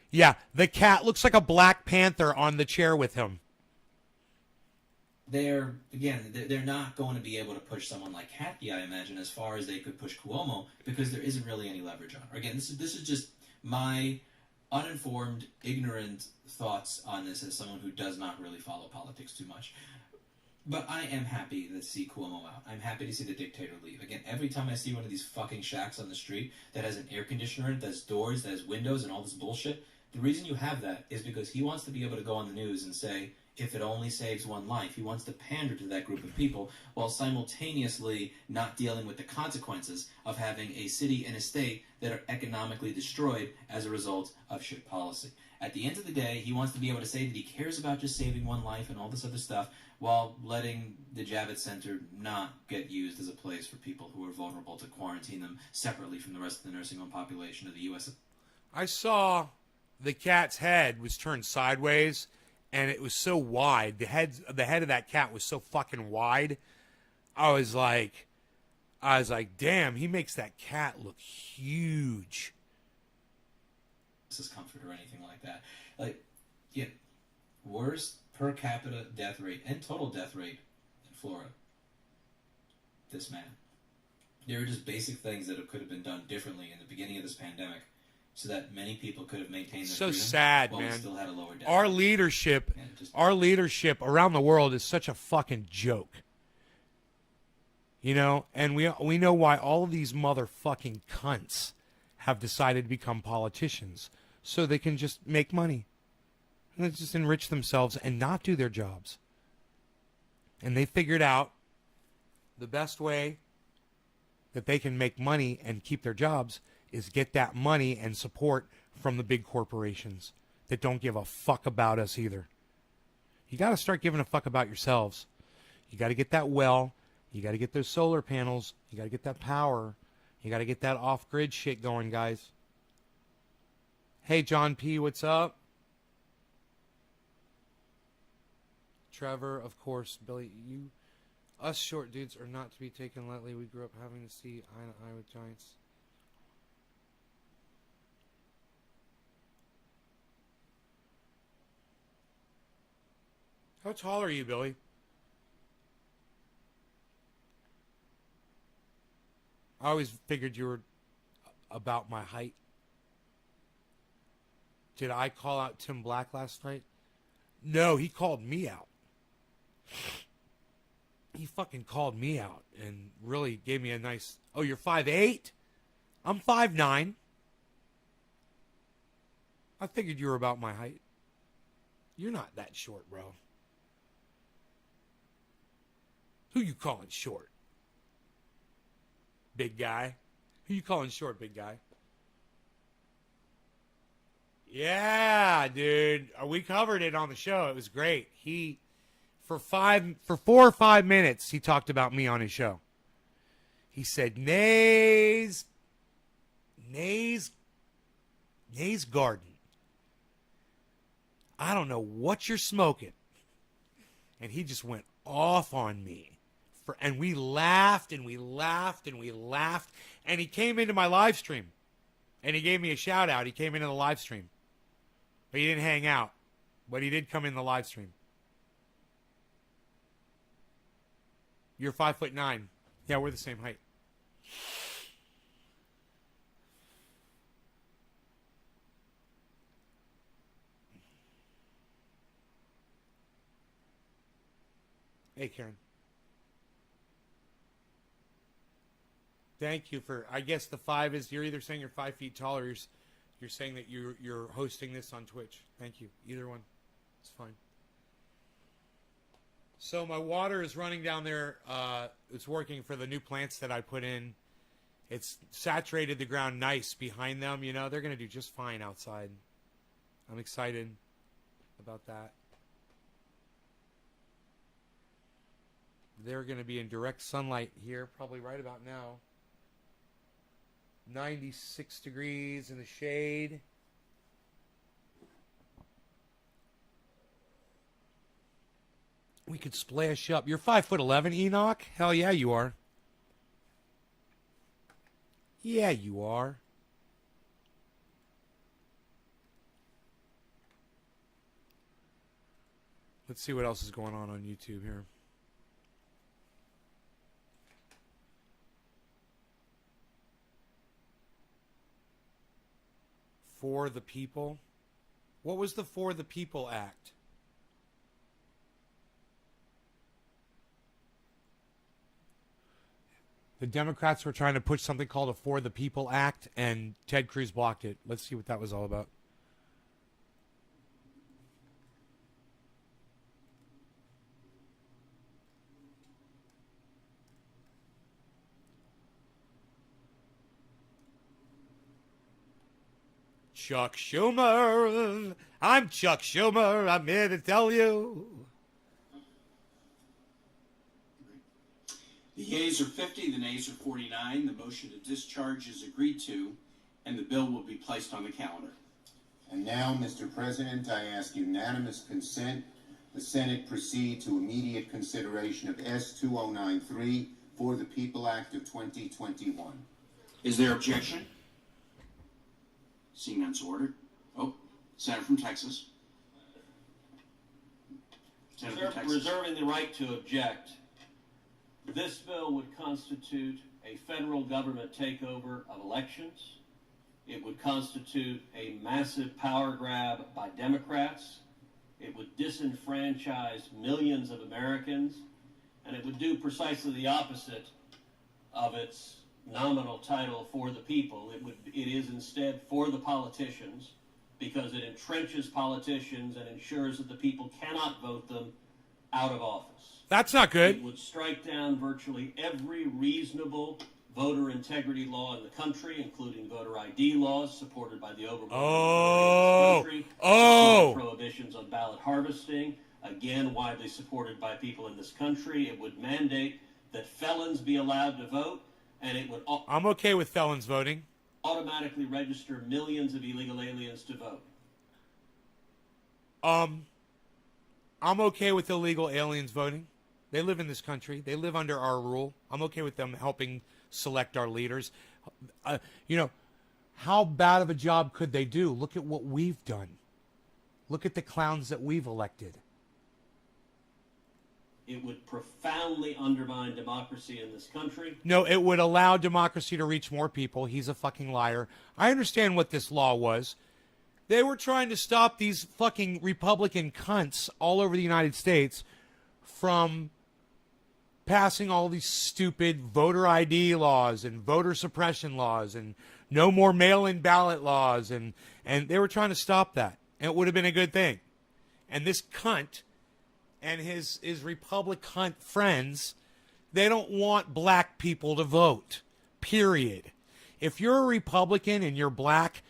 Yeah, the cat looks like a black panther on the chair with him. They're not going to be able to push someone like Kathy, I imagine, as far as they could push Cuomo, because there isn't really any leverage on her. Again, this is just my uninformed, ignorant thoughts on this as someone who does not really follow politics too much. But I am happy to see Cuomo out. I'm happy to see the dictator leave. Again, every time I see one of these fucking shacks on the street that has an air conditioner in it, that has doors, that has windows, and all this bullshit, the reason you have that is because he wants to be able to go on the news and say, if it only saves one life. He wants to pander to that group of people while simultaneously not dealing with the consequences of having a city and a state that are economically destroyed as a result of shit policy. At the end of the day, he wants to be able to say that he cares about just saving one life and all this other stuff while letting the Javits Center not get used as a place for people who are vulnerable to quarantine them separately from the rest of the nursing home population of the U.S. I saw the cat's head was turned sideways, and it was so wide. The head of that cat was so fucking wide. I was like, damn, he makes that cat look huge. Comfort or anything like that. Worst per capita death rate and total death rate in Florida. This man. There are just basic things that could have been done differently in the beginning of this pandemic, so that many people could have maintained their freedom. So sad, while man. We still had a lower death Our rate. leadership around the world is such a fucking joke. You know, and we know why all of these motherfucking cunts have decided to become politicians, so they can just make money and just enrich themselves and not do their jobs. And they figured out the best way that they can make money and keep their jobs is get that money and support from the big corporations that don't give a fuck about us either. You got to start giving a fuck about yourselves. You got to get that well. You got to get those solar panels. You got to get that power. You got to get that off-grid shit going, guys. Hey, John P., what's up? Trevor, of course, Billy, us short dudes are not to be taken lightly. We grew up having to see eye to eye with giants. How tall are you, Billy? I always figured you were about my height. Did I call out Tim Black last night? No, he called me out. He fucking called me out and really gave me a nice... Oh, you're 5'8"? I'm 5'9". I figured you were about my height. You're not that short, bro. Who you calling short? Big guy? Who you calling short, big guy? Yeah, dude. We covered it on the show. It was great. For 4 or 5 minutes, he talked about me on his show. He said, Nay's garden. I don't know what you're smoking. And he just went off on me. And we laughed and we laughed and we laughed. And he came into my live stream. And he gave me a shout out. He came into the live stream. But he didn't hang out. But he did come in the live stream. You're 5'9". Yeah, we're the same height. Hey, Karen. Thank you for... I guess the 5 is... You're either saying you're 5 feet tall or you're saying that you're hosting this on Twitch. Thank you. Either one. It's fine. So my water is running down there. It's working for the new plants that I put in. It's saturated the ground nice behind them. You know, they're going to do just fine outside. I'm excited about that. They're going to be in direct sunlight here probably right about now. 96 degrees in the shade. We could splash up. You're 5'11", Enoch? Hell yeah, you are. Yeah, you are. Let's see what else is going on YouTube here. For the People? What was the For the People Act? The Democrats were trying to push something called a For the People Act, and Ted Cruz blocked it. Let's see what that was all about. Chuck Schumer. I'm Chuck Schumer. I'm here to tell you. The yeas are 50, the nays are 49. The motion to discharge is agreed to, and the bill will be placed on the calendar. And now, Mr. President, I ask unanimous consent the Senate proceed to immediate consideration of S-2093 for the People Act of 2021. Is there objection? Seeing none, so ordered. Oh, Senator from Texas. Senator from Texas. Reserving the right to object. This bill would constitute a federal government takeover of elections. It would constitute a massive power grab by Democrats. It would disenfranchise millions of Americans. And it would do precisely the opposite of its nominal title, For the People. It is instead for the politicians, because it entrenches politicians and ensures that the people cannot vote them out of office. That's not good. It would strike down virtually every reasonable voter integrity law in the country, including voter ID laws supported by the overwhelming majority of this country. Prohibitions on ballot harvesting, again widely supported by people in this country. It would mandate that felons be allowed to vote, and it would... I'm okay with felons voting. ...automatically register millions of illegal aliens to vote. I'm okay with illegal aliens voting. They live in this country. They live under our rule. I'm okay with them helping select our leaders. How bad of a job could they do? Look at what we've done. Look at the clowns that we've elected. It would profoundly undermine democracy in this country. No, it would allow democracy to reach more people. He's a fucking liar. I understand what this law was. They were trying to stop these fucking Republican cunts all over the United States from passing all these stupid voter ID laws and voter suppression laws and no more mail-in ballot laws. And they were trying to stop that. And it would have been a good thing. And this cunt and his Republic cunt friends, they don't want black people to vote. Period. If you're a Republican and you're black,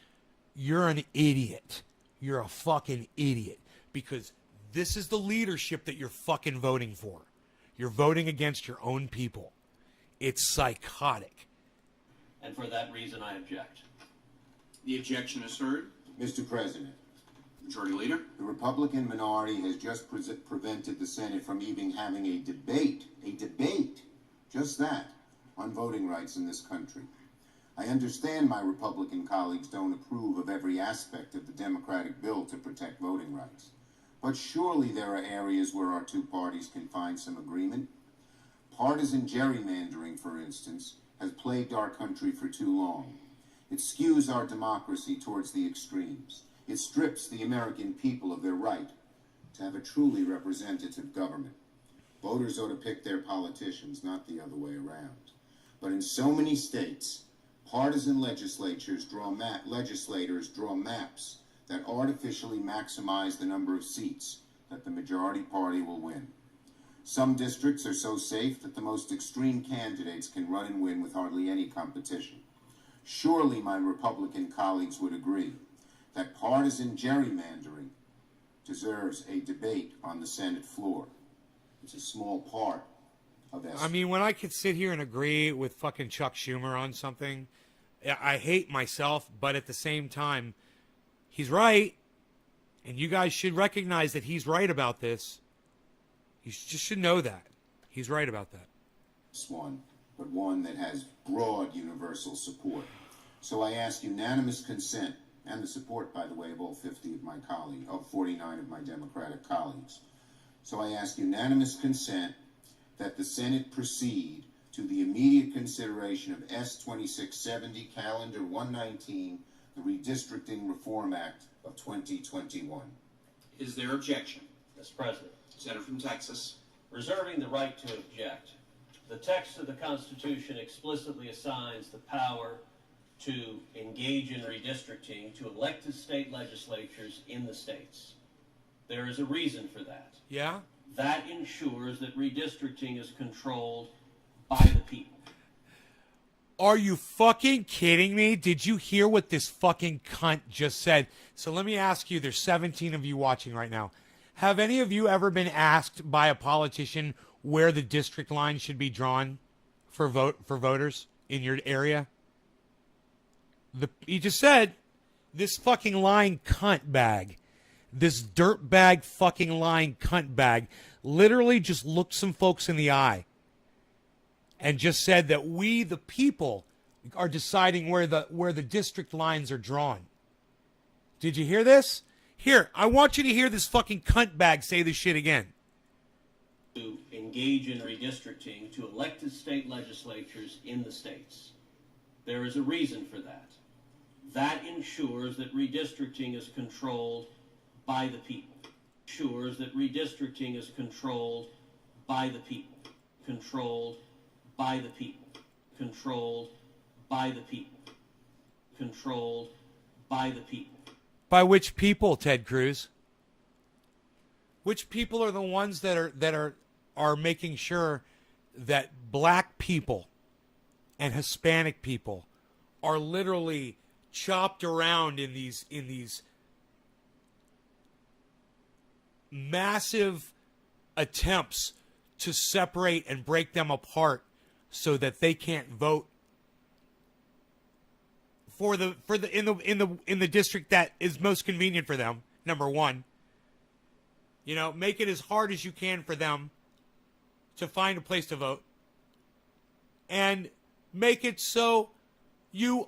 you're an idiot. You're a fucking idiot. Because this is the leadership that you're fucking voting for. You're voting against your own people. It's psychotic. And for that reason, I object. The objection is heard. Mr. President, Majority Leader. the Republican minority has just prevented the Senate from even having a debate, just that, on voting rights in this country. I understand my Republican colleagues don't approve of every aspect of the Democratic bill to protect voting rights. But surely there are areas where our two parties can find some agreement. Partisan gerrymandering, for instance, has plagued our country for too long. It skews our democracy towards the extremes. It strips the American people of their right to have a truly representative government. Voters ought to pick their politicians, not the other way around. But in so many states, partisan legislators draw maps that artificially maximize the number of seats that the majority party will win. Some districts are so safe that the most extreme candidates can run and win with hardly any competition. Surely my Republican colleagues would agree that partisan gerrymandering deserves a debate on the Senate floor. It's a small part of that. I mean, when I could sit here and agree with fucking Chuck Schumer on something, I hate myself, but at the same time, he's right. And you guys should recognize that he's right about this. You just should know that. He's right about that. But one that has broad universal support. So I ask unanimous consent, and the support, by the way, of all 50 of my colleagues, of 49 of my Democratic colleagues. So I ask unanimous consent that the Senate proceed to the immediate consideration of S-2670, Calendar 119, the Redistricting Reform Act of 2021. Is there objection? Mr. President, Senator from Texas. reserving the right to object, the text of the Constitution explicitly assigns the power to engage in redistricting to elected state legislatures in the states. There is a reason for that. Yeah? That ensures that redistricting is controlled by the people. Are you fucking kidding me? Did you hear what this fucking cunt just said? So let me ask you, there's 17 of you watching right now. Have any of you ever been asked by a politician where the district line should be drawn for voters in your area? He just said, this fucking lying cunt bag, this dirt bag fucking lying cunt bag, literally just looked some folks in the eye and just said that we, the people, are deciding where the district lines are drawn. Did you hear this? Here, I want you to hear this fucking cunt bag say this shit again. To engage in redistricting to elected state legislatures in the states. There is a reason for that. That ensures that redistricting is controlled by the people. Ensures that redistricting is controlled by the people. Controlled by the people. Controlled by the people. Controlled by the people. By which people, Ted Cruz? Which people are the ones that are making sure that black people and Hispanic people are literally chopped around in these massive attempts to separate and break them apart so that they can't vote in the district that is most convenient for them, number one. You know, make it as hard as you can for them to find a place to vote. And make it so you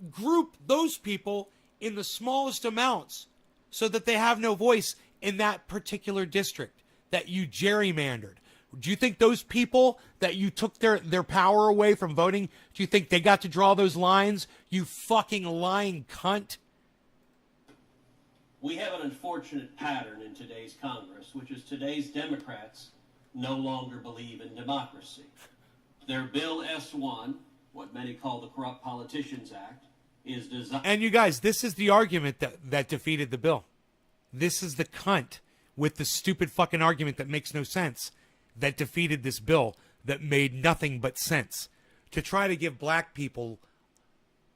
group those people in the smallest amounts so that they have no voice in that particular district that you gerrymandered. Do you think those people that you took their power away from voting, do you think they got to draw those lines? You fucking lying cunt. We have an unfortunate pattern in today's Congress, which is today's Democrats no longer believe in democracy. Their Bill S-1, what many call the Corrupt Politicians Act, is designed... And you guys, this is the argument that defeated the bill. This is the cunt with the stupid fucking argument that makes no sense that defeated this bill that made nothing but sense. To try to give black people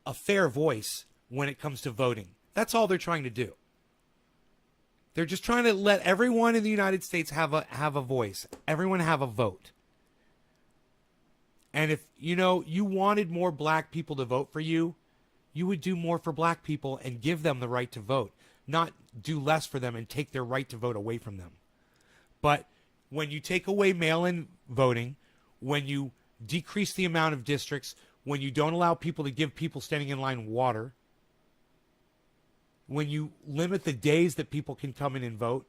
a fair voice when it comes to voting. That's all they're trying to do. They're just trying to let everyone in the United States have a voice. Everyone have a vote. And if, you know, you wanted more black people to vote for you, you would do more for black people and give them the right to vote, not do less for them and take their right to vote away from them. But when you take away mail-in voting, when you decrease the amount of districts, when you don't allow people to give people standing in line water, when you limit the days that people can come in and vote,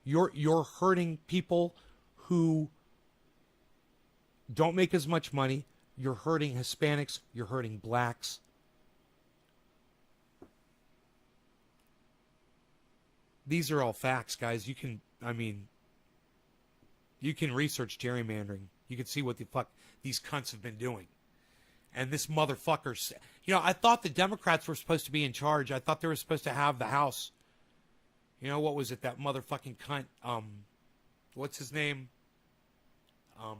you're hurting people who don't make as much money. You're hurting Hispanics. You're hurting blacks. These are all facts, guys. You can research gerrymandering. You can see what the fuck these cunts have been doing. And this motherfucker, you know, I thought the Democrats were supposed to be in charge. I thought they were supposed to have the House. You know, what was it? That motherfucking cunt, what's his name? Joe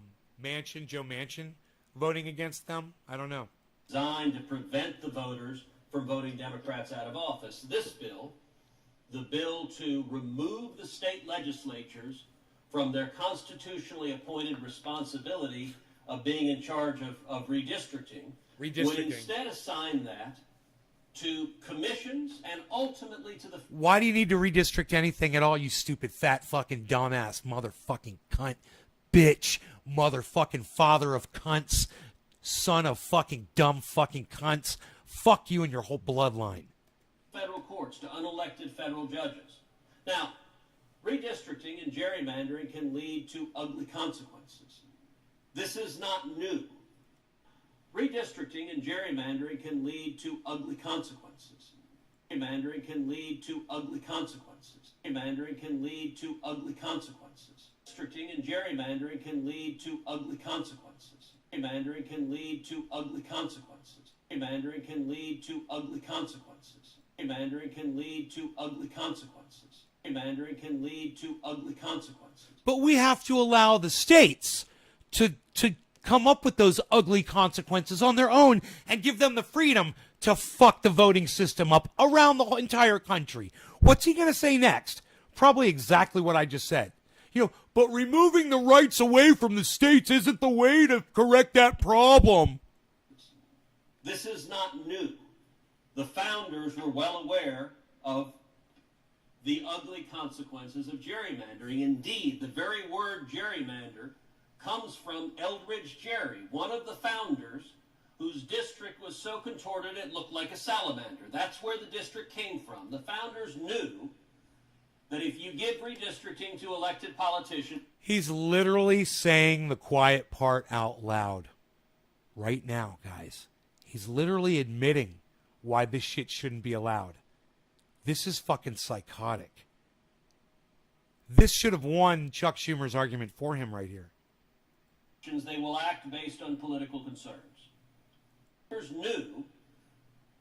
Manchin, voting against them? I don't know. Designed to prevent the voters from voting Democrats out of office. This bill, the bill to remove the state legislatures from their constitutionally appointed responsibility of being in charge of redistricting, would instead assign that to commissions and ultimately to the... Why do you need to redistrict anything at all, you stupid, fat, fucking, dumbass, motherfucking cunt, bitch, motherfucking father of cunts, son of fucking dumb fucking cunts? Fuck you and your whole bloodline. Federal courts to unelected federal judges. Now, redistricting and gerrymandering can lead to ugly consequences. This is not new. Redistricting and gerrymandering can lead to ugly consequences. Gerrymandering can lead to ugly consequences. Gerrymandering can lead to ugly consequences. Redistricting and gerrymandering can lead to ugly consequences. Gerrymandering can lead to ugly consequences. Gerrymandering can lead to ugly consequences. Gerrymandering can lead to ugly consequences. Gerrymandering can lead to ugly consequences. But we have to allow the states to come up with those ugly consequences on their own and give them the freedom to fuck the voting system up around the entire country. What's he going to say next? Probably exactly what I just said. You know, but removing the rights away from the states isn't the way to correct that problem. This is not new. The founders were well aware of the ugly consequences of gerrymandering. Indeed, the very word gerrymander comes from Eldridge Gerry, one of the founders whose district was so contorted it looked like a salamander. That's where the district came from. The founders knew that if you give redistricting to elected politicians... He's literally saying the quiet part out loud right now, guys. He's literally admitting why this shit shouldn't be allowed. This is fucking psychotic. This should have won Chuck Schumer's argument for him right here. They will act based on political concerns. Founders knew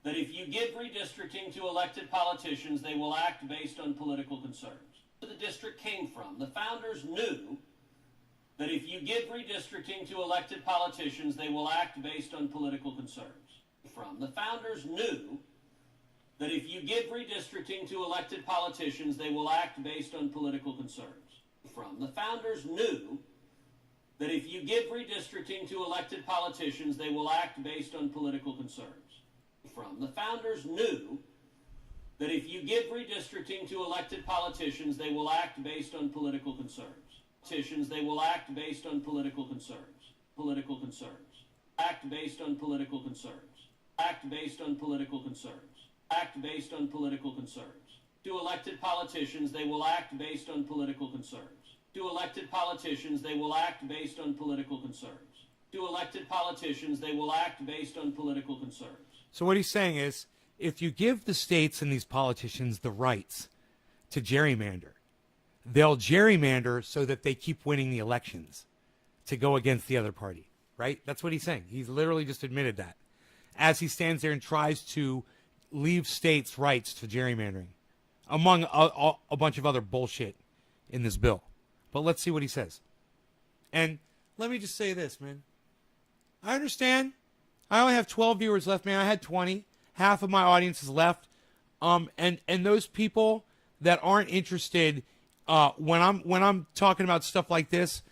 that if you give redistricting to elected politicians, they will act based on political concerns. Where the district came from. The founders knew that if you give redistricting to elected politicians, they will act based on political concerns. The founders knew that if you give redistricting to elected politicians, they will act based on political concerns. The founders knew that if you give redistricting to elected politicians, they will act based on political concerns. The founders knew that if you give redistricting to elected politicians, they will act based on political concerns. Politicians, they will act based on political concerns. Political concerns. Act based on political concerns. Act based on political concerns. Act based on political concerns. To elected politicians, they will act based on political concerns. To elected politicians, they will act based on political concerns. To elected politicians, they will act based on political concerns. So what he's saying is, if you give the states and these politicians the rights to gerrymander, they'll gerrymander so that they keep winning the elections to go against the other party, right? That's what he's saying. He's literally just admitted that as he stands there and tries to leave states' rights to gerrymandering, among a bunch of other bullshit in this bill. But let's see what he says. And let me just say this, man. I understand. I only have 12 viewers left, man. I had 20. Half of my audience is left. And those people that aren't interested when I'm talking about stuff like this,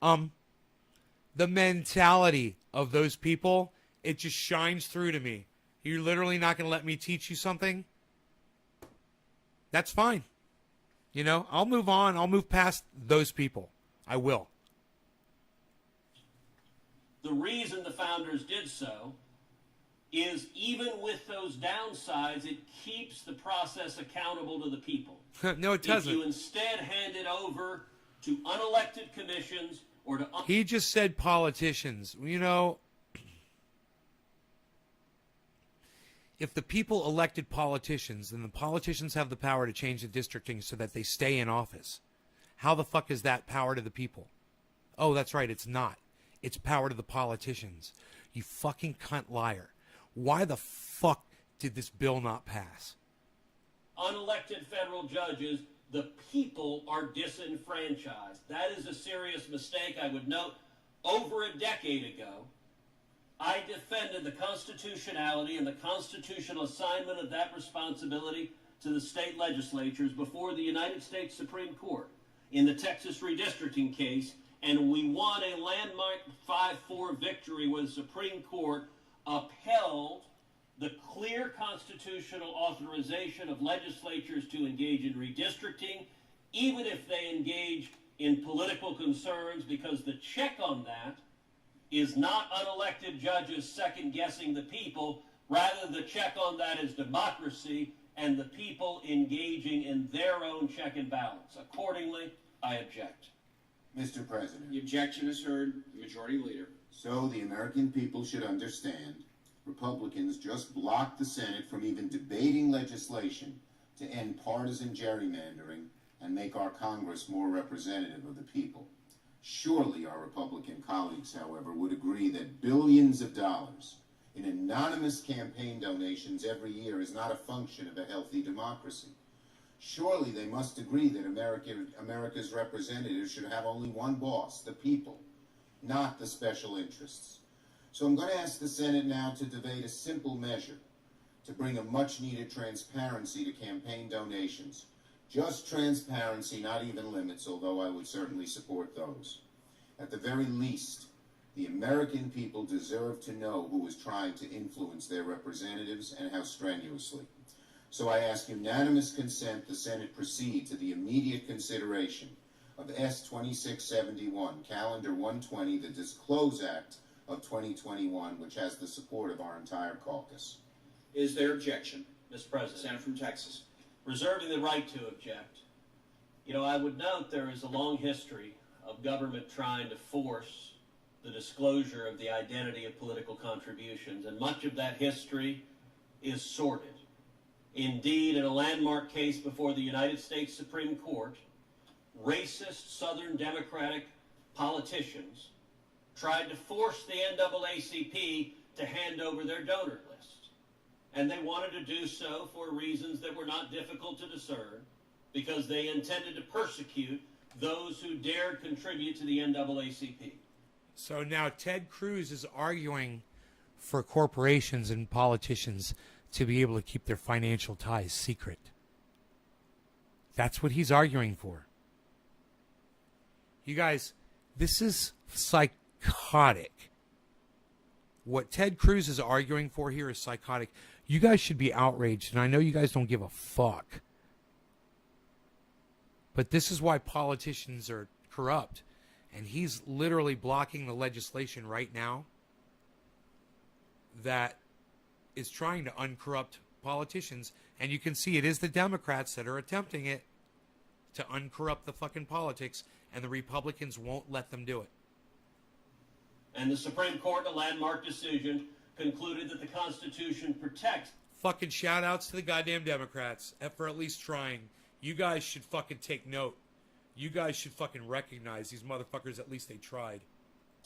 the mentality of those people, it just shines through to me. You're literally not going to let me teach you something? That's fine. You know, I'll move on. I'll move past those people. I will. The reason the founders did so is even with those downsides, it keeps the process accountable to the people. No, it doesn't. If you instead hand it over to unelected commissions or to... He just said politicians. You know, if the people elected politicians, then the politicians have the power to change the districting so that they stay in office. How the fuck is that power to the people? Oh, that's right, it's not. It's power to the politicians. You fucking cunt liar. Why the fuck did this bill not pass? Unelected federal judges, the people are disenfranchised. That is a serious mistake. I would note, over a decade ago, I defended the constitutionality and the constitutional assignment of that responsibility to the state legislatures before the United States Supreme Court in the Texas redistricting case, and we won a landmark 5-4 victory where the Supreme Court upheld the clear constitutional authorization of legislatures to engage in redistricting, even if they engage in political concerns, because the check on that is not unelected judges second-guessing the people. Rather, the check on that is democracy and the people engaging in their own check and balance. Accordingly, I object. Mr. President. The objection is heard. The Majority Leader. So the American people should understand, Republicans just blocked the Senate from even debating legislation to end partisan gerrymandering and make our Congress more representative of the people. Surely our Republican colleagues, however, would agree that billions of dollars in anonymous campaign donations every year is not a function of a healthy democracy. Surely they must agree that America's representatives should have only one boss, the people, not the special interests. So I'm going to ask the Senate now to debate a simple measure to bring a much-needed transparency to campaign donations. Just transparency, not even limits, although I would certainly support those. At the very least, the American people deserve to know who is trying to influence their representatives and how strenuously. So I ask unanimous consent the Senate proceed to the immediate consideration of S. 2671, Calendar 120, the Disclose Act of 2021, which has the support of our entire caucus. Is there objection? Mr. President, Senator from Texas. reserving the right to object. You know, I would note there is a long history of government trying to force the disclosure of the identity of political contributions, and much of that history is sordid. Indeed, in a landmark case before the United States Supreme Court, racist Southern Democratic politicians tried to force the NAACP to hand over their donor list. And they wanted to do so for reasons that were not difficult to discern, because they intended to persecute those who dared contribute to the NAACP. So now Ted Cruz is arguing for corporations and politicians to be able to keep their financial ties secret. That's what he's arguing for. You guys, this is psychotic What Ted Cruz is arguing for here is psychotic. You guys should be outraged, and I know you guys don't give a fuck. But this is why politicians are corrupt. And he's literally blocking the legislation right now that is trying to uncorrupt politicians. And you can see it is the Democrats that are attempting it to uncorrupt the fucking politics, and the Republicans won't let them do it. And the Supreme Court, in a landmark decision, concluded that the Constitution protects. Fucking shout outs to the goddamn Democrats for at least trying. You guys should fucking take note. You guys should fucking recognize these motherfuckers, at least they tried.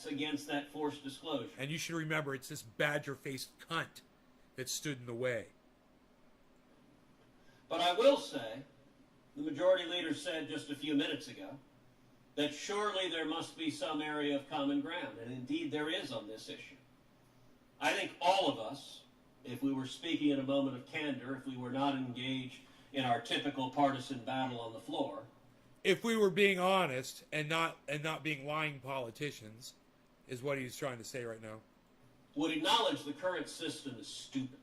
Against that forced disclosure. And you should remember, it's this badger-faced cunt that stood in the way. But I will say, the majority leader said just a few minutes ago, that surely there must be some area of common ground, and indeed there is on this issue. I think all of us, if we were speaking in a moment of candor, if we were not engaged in our typical partisan battle on the floor, if we were being honest and not being lying politicians, is what he's trying to say right now, would acknowledge the current system is stupid.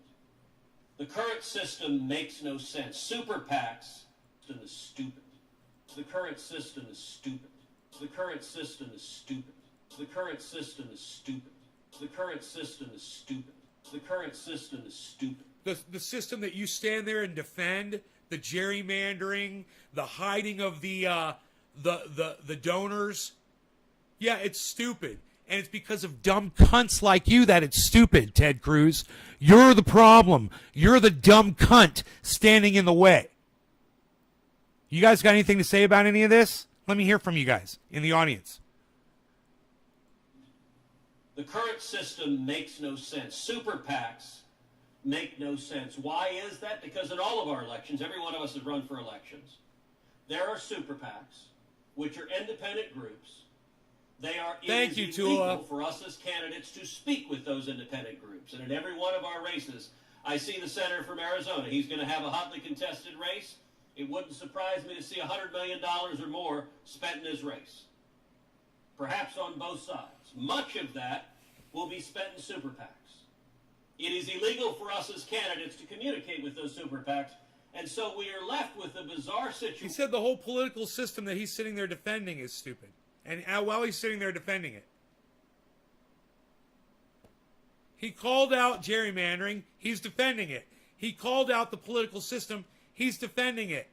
The current system makes no sense. Super PACs is stupid. The current system is stupid. The current system is stupid. The current system is stupid. The current system is stupid. The current system is stupid. The system that you stand there and defend, the gerrymandering, the hiding of the donors, yeah, it's stupid. And it's because of dumb cunts like you that it's stupid, Ted Cruz. You're the problem. You're the dumb cunt standing in the way. You guys got anything to say about any of this? Let me hear from you guys in the audience. The current system makes no sense. Super PACs make no sense. Why is that? Because in all of our elections, every one of us has run for elections, there are super PACs, which are independent groups. They are illegal for us as candidates to speak with those independent groups. And in every one of our races, I see the senator from Arizona. He's going to have a hotly contested race. It wouldn't surprise me to see $100 million or more spent in his race, perhaps on both sides. Much of that will be spent in super PACs. It is illegal for us as candidates to communicate with those super PACs, and so we are left with a bizarre situation. He said the whole political system that he's sitting there defending is stupid. And while he's sitting there defending it, he called out gerrymandering. He's defending it. He called out the political system. He's defending it.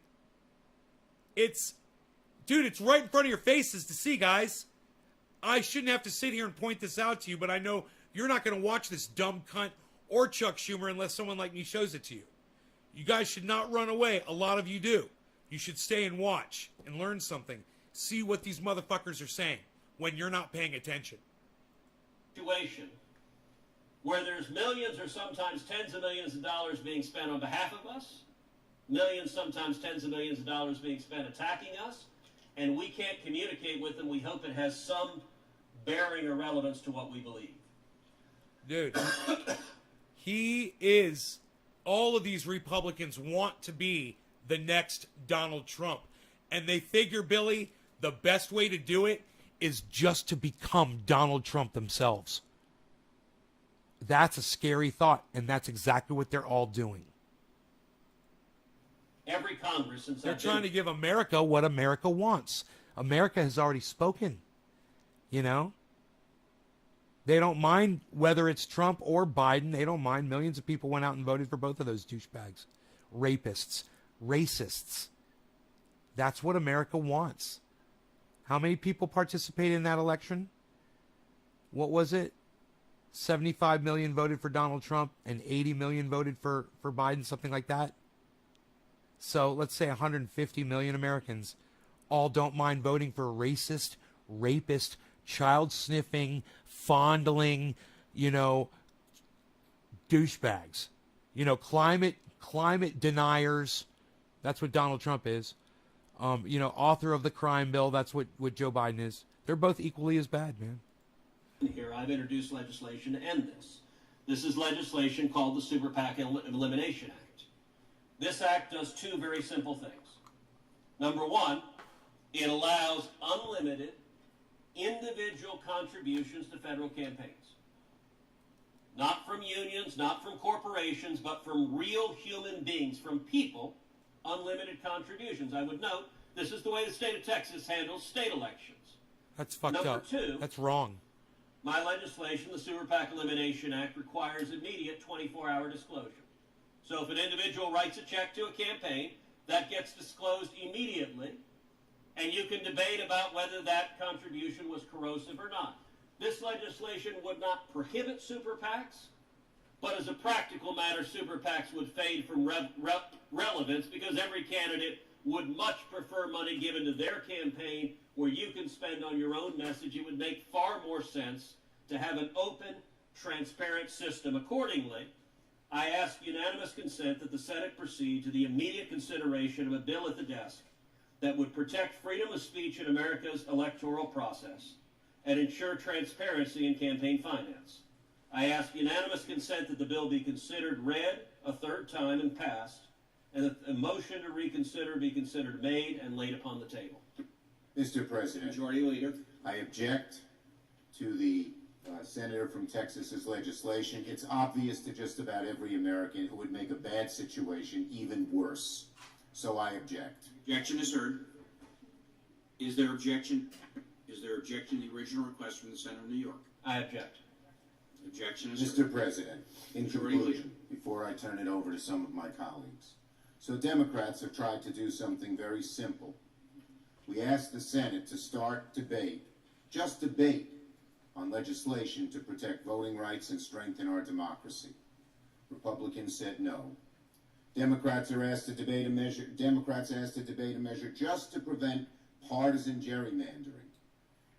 Dude, it's right in front of your faces to see, guys. I shouldn't have to sit here and point this out to you, but I know you're not going to watch this dumb cunt or Chuck Schumer unless someone like me shows it to you. You guys should not run away. A lot of you do. You should stay and watch and learn something. See what these motherfuckers are saying when you're not paying attention. Situation where there's millions or sometimes tens of millions of dollars being spent on behalf of us, millions, sometimes tens of millions of dollars being spent attacking us, and we can't communicate with them. We hope it has some bearing or relevance to what we believe. Dude, all of these Republicans want to be the next Donald Trump. And they figure, Billy, the best way to do it is just to become Donald Trump themselves. That's a scary thought, and that's exactly what they're all doing. Every Congress since they're trying to give America what America wants. America has already spoken. You know? They don't mind whether it's Trump or Biden. They don't mind. Millions of people went out and voted for both of those douchebags. Rapists. Racists. That's what America wants. How many people participated in that election? What was it? 75 million voted for Donald Trump and 80 million voted for Biden, something like that. So let's say 150 million Americans all don't mind voting for racist, rapist, child-sniffing, fondling, douchebags. Climate deniers. That's what Donald Trump is. Author of the crime bill. That's what Joe Biden is. They're both equally as bad, man. Here, I've introduced legislation to end this. This is legislation called the Super PAC Elimination Act. This act does two very simple things. Number one, it allows unlimited individual contributions to federal campaigns. not from unions, not from corporations, but from real human beings, from people, unlimited contributions. I would note, this is the way the state of Texas handles state elections. That's fucked Number up. two, That's wrong. my legislation, the Sewer PAC Elimination Act, requires immediate 24-hour disclosure. So if an individual writes a check to a campaign, that gets disclosed immediately, and you can debate about whether that contribution was corrosive or not. This legislation would not prohibit super PACs, but as a practical matter, super PACs would fade from relevance because every candidate would much prefer money given to their campaign where you can spend on your own message. It would make far more sense to have an open, transparent system. Accordingly, I ask unanimous consent that the Senate proceed to the immediate consideration of a bill at the desk that would protect freedom of speech in America's electoral process and ensure transparency in campaign finance. I ask unanimous consent that the bill be considered read a third time and passed, and that a motion to reconsider be considered made and laid upon the table. Mr. President, Majority Leader. I object to the senator from Texas's legislation. It's obvious to just about every American it would make a bad situation even worse. So I object. Objection is heard. Is there objection? Is there objection to the original request from the Senator of New York? I object. Objection is Mr. heard. President, in Majority conclusion, before I turn it over to some of my colleagues. So Democrats have tried to do something very simple. We asked the Senate to start debate, just debate, on legislation to protect voting rights and strengthen our democracy. Republicans said no. Democrats asked to debate a measure just to prevent partisan gerrymandering.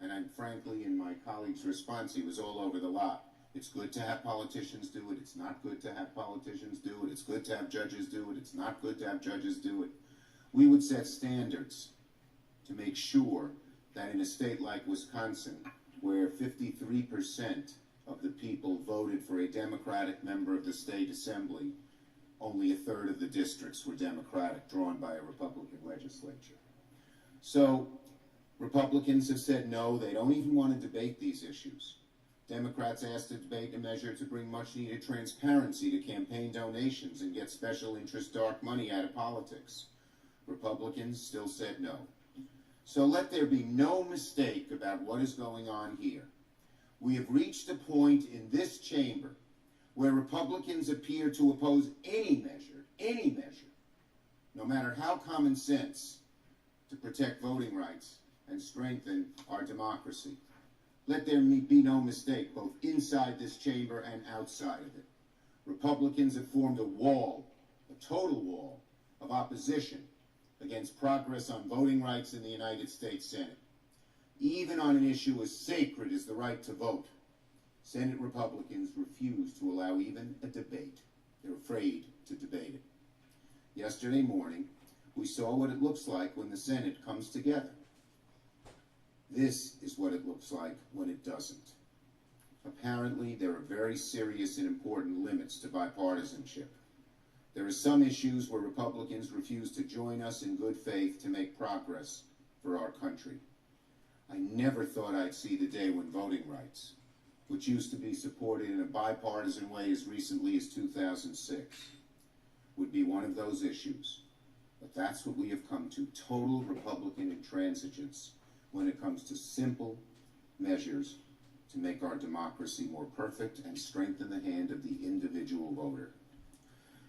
And frankly, in my colleague's response, he was all over the lot. It's good to have politicians do it. It's not good to have politicians do it. It's good to have judges do it. It's not good to have judges do it. We would set standards to make sure that in a state like Wisconsin, where 53% of the people voted for a Democratic member of the state assembly, only a third of the districts were Democratic, drawn by a Republican legislature. So Republicans have said no, they don't even want to debate these issues. Democrats asked to debate a measure to bring much-needed transparency to campaign donations and get special interest dark money out of politics. Republicans still said no. So let there be no mistake about what is going on here. We have reached a point in this chamber where Republicans appear to oppose any measure, no matter how common sense, to protect voting rights and strengthen our democracy. Let there be no mistake, both inside this chamber and outside of it. Republicans have formed a wall, a total wall, of opposition against progress on voting rights in the United States Senate. Even on an issue as sacred as the right to vote, Senate Republicans refuse to allow even a debate. They're afraid to debate it. Yesterday morning, we saw what it looks like when the Senate comes together. This is what it looks like when it doesn't. Apparently, there are very serious and important limits to bipartisanship. There are some issues where Republicans refuse to join us in good faith to make progress for our country. I never thought I'd see the day when voting rights, which used to be supported in a bipartisan way as recently as 2006, would be one of those issues. But that's what we have come to, total Republican intransigence when it comes to simple measures to make our democracy more perfect and strengthen the hand of the individual voter.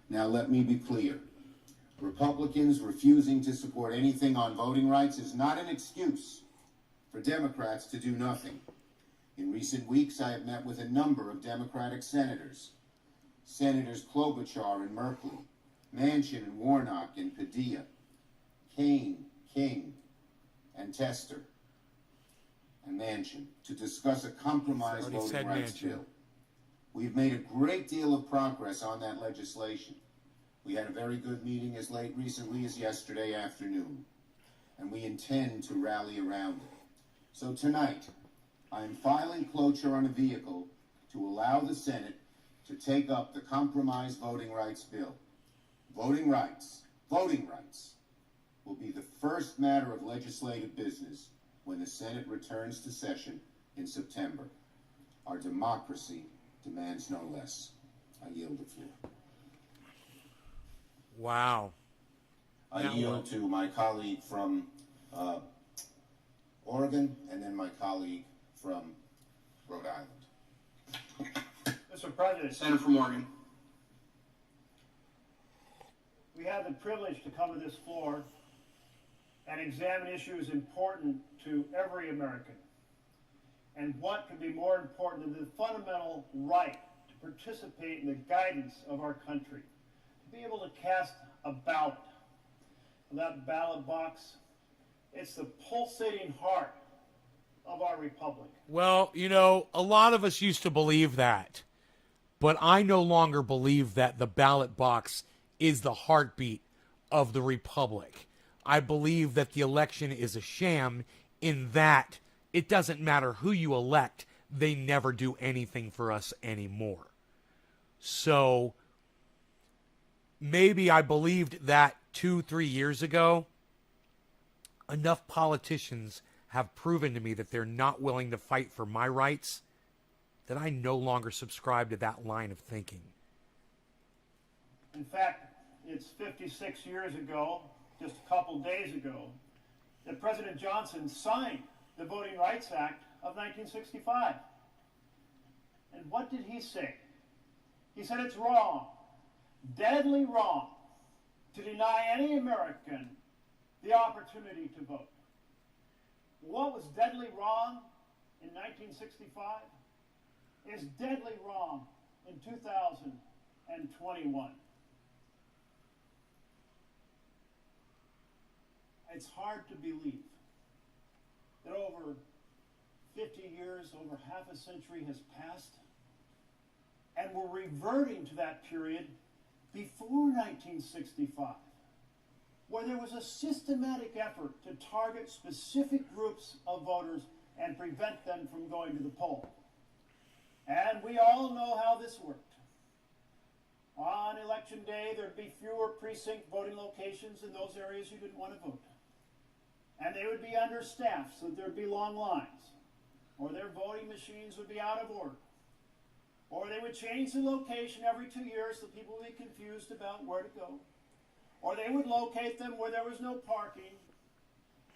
Now let me be clear. Republicans refusing to support anything on voting rights is not an excuse for Democrats to do nothing. In recent weeks, I have met with a number of Democratic senators. Senators Klobuchar and Merkley, Manchin and Warnock and Padilla, Kane, King, and Tester, and Manchin, to discuss a compromise voting rights bill. We've made a great deal of progress on that legislation. We had a very good meeting as late recently as yesterday afternoon, and we intend to rally around it. So tonight, I am filing cloture on a vehicle to allow the Senate to take up the compromise voting rights bill. Voting rights will be the first matter of legislative business when the Senate returns to session in September. Our democracy demands no less. I yield the floor. Wow. I Now yield what? to my colleague from Oregon, and then my colleague from Rhode Island. Mr. President, Senator from Oregon. we have the privilege to come to this floor and examine issues important to every American. And what could be more important than the fundamental right to participate in the guidance of our country, to be able to cast a ballot. That ballot box, it's the pulsating heart of our republic. Well, you know, a lot of us used to believe that, but I no longer believe that the ballot box is the heartbeat of the republic. I believe that the election is a sham in that it doesn't matter who you elect, they never do anything for us anymore. So maybe I believed that 2-3 years ago. Enough politicians have proven to me that they're not willing to fight for my rights that I no longer subscribe to that line of thinking. In fact, it's 56 years ago, just a couple days ago, that President Johnson signed the Voting Rights Act of 1965. And what did he say? He said it's wrong, deadly wrong, to deny any American the opportunity to vote. What was deadly wrong in 1965 is deadly wrong in 2021. It's hard to believe that over 50 years, over half a century has passed, and we're reverting to that period before 1965, where there was a systematic effort to target specific groups of voters and prevent them from going to the poll. And we all know how this worked. On election day, there'd be fewer precinct voting locations in those areas you didn't want to vote. And they would be understaffed, so there'd be long lines, or their voting machines would be out of order, or they would change the location every 2 years so people would be confused about where to go, or they would locate them where there was no parking.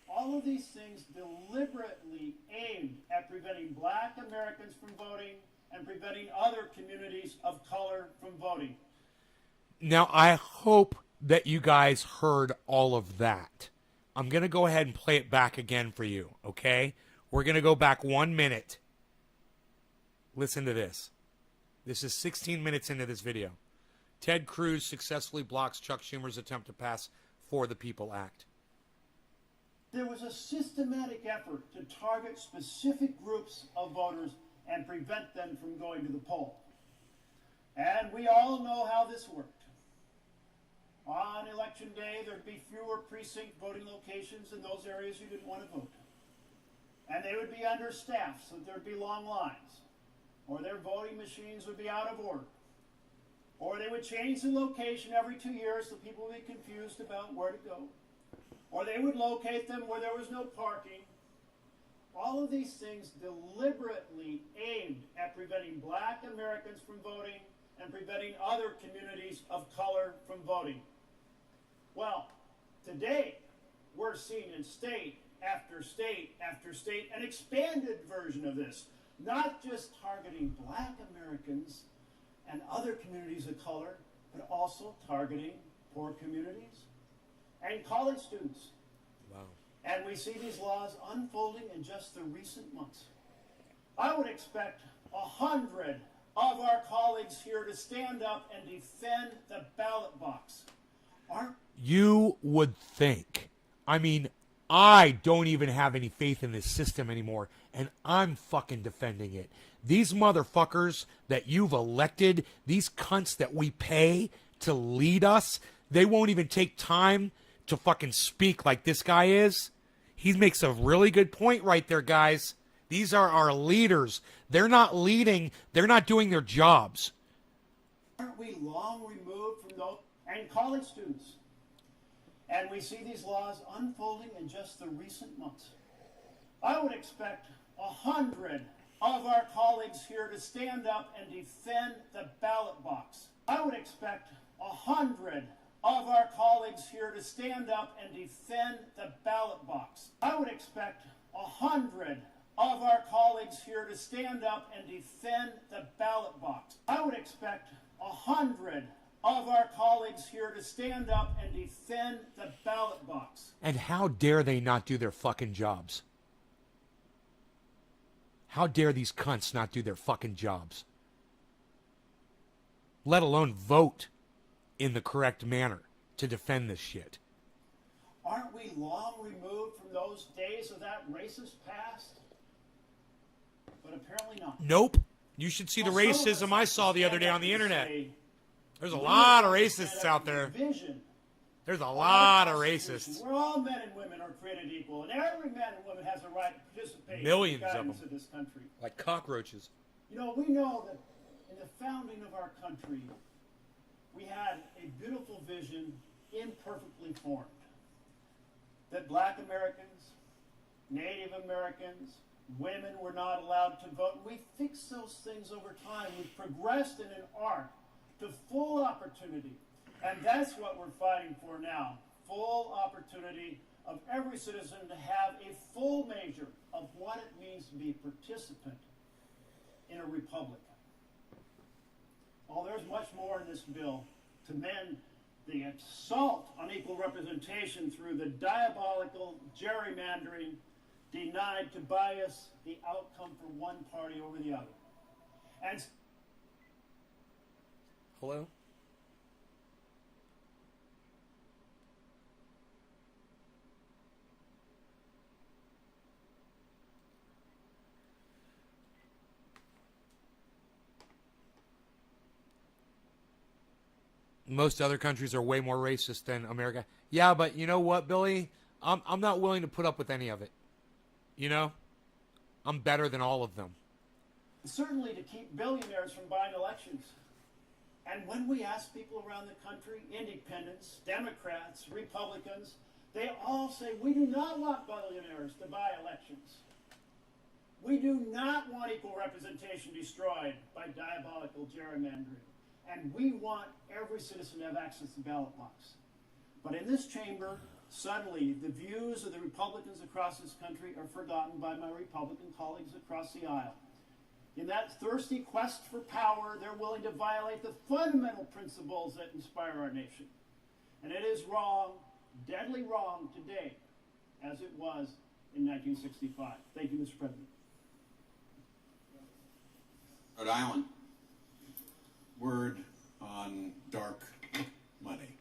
All of these things deliberately aimed at preventing black Americans from voting and preventing other communities of color from voting. Now, I hope that you guys heard all of that. I'm going to go ahead and play it back again for you, okay? We're going to go back 1 minute. Listen to this. This is 16 minutes into this video. Ted Cruz successfully blocks Chuck Schumer's attempt to pass For the People Act. There was a systematic effort to target specific groups of voters and prevent them from going to the poll. And we all know how this worked. On election day, there'd be fewer precinct voting locations in those areas you didn't want to vote. And they would be understaffed, so there'd be long lines, or their voting machines would be out of order, or they would change the location every 2 years so people would be confused about where to go, or they would locate them where there was no parking. All of these things deliberately aimed at preventing black Americans from voting and preventing other communities of color from voting. Well, today we're seeing in state after state after state an expanded version of this, not just targeting black Americans and other communities of color, but also targeting poor communities and college students. Wow. And we see these laws unfolding in just the recent months. I would expect 100 of our colleagues here to stand up and defend the ballot box. You would think. I mean, I don't even have any faith in this system anymore, and I'm fucking defending it. These motherfuckers that you've elected, these cunts that we pay to lead us, they won't even take time to fucking speak like this guy is. He makes a really good point right there, guys. These are our leaders. They're not leading. They're not doing their jobs. Aren't we long removed from those and college students? And we see these laws unfolding in just the recent months. I would expect 100 of our colleagues here to stand up and defend the ballot box. I would expect 100 of our colleagues here to stand up and defend the ballot box. I would expect 100 of our colleagues here to stand up and defend the ballot box. I would expect 100 of our colleagues here to stand up and defend the ballot box. And how dare they not do their fucking jobs? How dare these cunts not do their fucking jobs? Let alone vote in the correct manner to defend this shit. Aren't we long removed from those days of that racist past? But apparently not. Nope. You should see the racism I saw the other day on the internet. There's a lot of racists out there. There's a lot of racists. Where all men and women are created equal, and every man and woman has a right to participate Millions in the of guidance them. of this country. Like cockroaches. You know, we know that in the founding of our country, we had a beautiful vision imperfectly formed. That black Americans, Native Americans, women were not allowed to vote. We fixed those things over time. We've progressed in an arc to full opportunity. And that's what we're fighting for now. Full opportunity of every citizen to have a full measure of what it means to be a participant in a republic. Oh, there's much more in this bill to mend the assault on equal representation through the diabolical gerrymandering denied to bias the outcome for one party over the other. And hello? Most other countries are way more racist than America. Yeah, but you know what, Billy? I'm not willing to put up with any of it. You know? I'm better than all of them. certainly to keep billionaires from buying elections. And when we ask people around the country, independents, Democrats, Republicans, they all say, we do not want billionaires to buy elections. We do not want equal representation destroyed by diabolical gerrymandering. And we want every citizen to have access to the ballot box. But in this chamber, suddenly, the views of the Republicans across this country are forgotten by my Republican colleagues across the aisle. In that thirsty quest for power, they're willing to violate the fundamental principles that inspire our nation. And it is wrong, deadly wrong today, as it was in 1965. Thank you, Mr. President. Rhode Island. Word on dark money.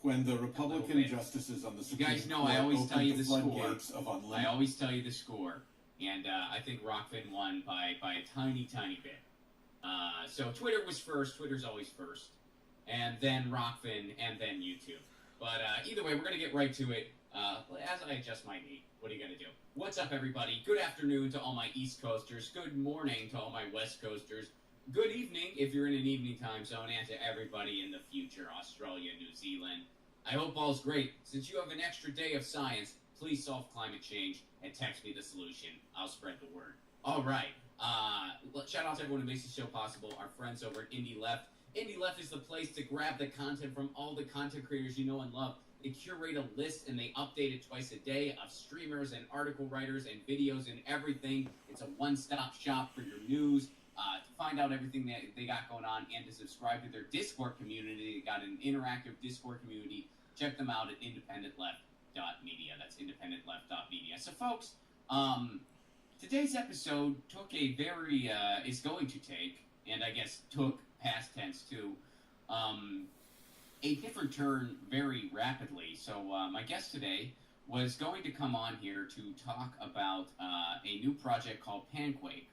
When the Republican justices on the Supreme Court, you guys know I always tell you the score. I always tell you the score, and I think Rockfin won by a tiny, tiny bit. So Twitter was first. Twitter's always first, and then Rockfin, and then YouTube. But either way, we're gonna get right to it. As I adjust my knee, what are you gonna do? What's up, everybody? Good afternoon to all my East Coasters. Good morning to all my West Coasters. Good evening if you're in an evening time zone, and to everybody in the future, Australia, New Zealand. I hope all's great. Since you have an extra day of science, please solve climate change and text me the solution. I'll spread the word. All right. Shout out to everyone who makes the show possible. Our friends over at Indie Left. Indie Left is the place to grab the content from all the content creators you know and love. They curate a list and they update it twice a day of streamers and article writers and videos and everything. It's a one-stop shop for your news. To find out everything that they got going on and to subscribe to their Discord community. They got an interactive Discord community. Check them out at independentleft.media. That's independentleft.media. So, folks, today's episode took a very, is going to take, and I guess took past tense too, a different turn very rapidly. So, my guest today was going to come on here to talk about a new project called Panquake.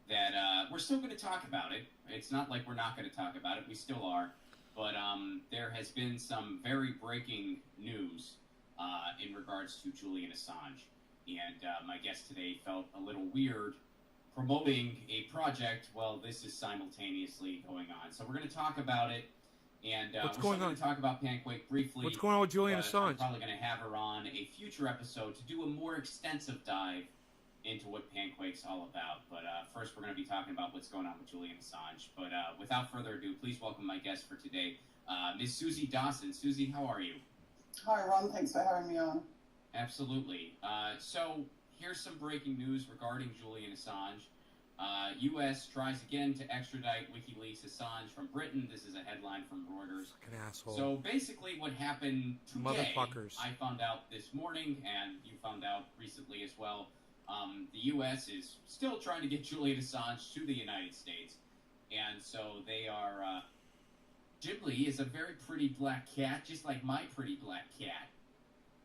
That we're still going to talk about it. It's not like we're not going to talk about it. We still are. But there has been some very breaking news in regards to Julian Assange. And my guest today felt a little weird promoting a project while this is simultaneously going on. So we're going to talk about it. And we're still going to talk about Panquake briefly. What's going on with Julian Assange? I'm probably going to have her on a future episode to do a more extensive dive into what Panquake's all about. But first, we're going to be talking about what's going on with Julian Assange. But without further ado, please welcome my guest for today, Ms. Susie Dawson. Susie, how are you? Hi, Ron. Thanks for having me on. Absolutely. So here's some breaking news regarding Julian Assange. U.S. tries again to extradite WikiLeaks Assange from Britain. This is a headline from Reuters. Fucking asshole. So basically what happened today, Motherfuckers. I found out this morning, and you found out recently as well, the U.S. is still trying to get Julian Assange to the United States. And so they are... Jim Lee is a very pretty black cat, just like my pretty black cat.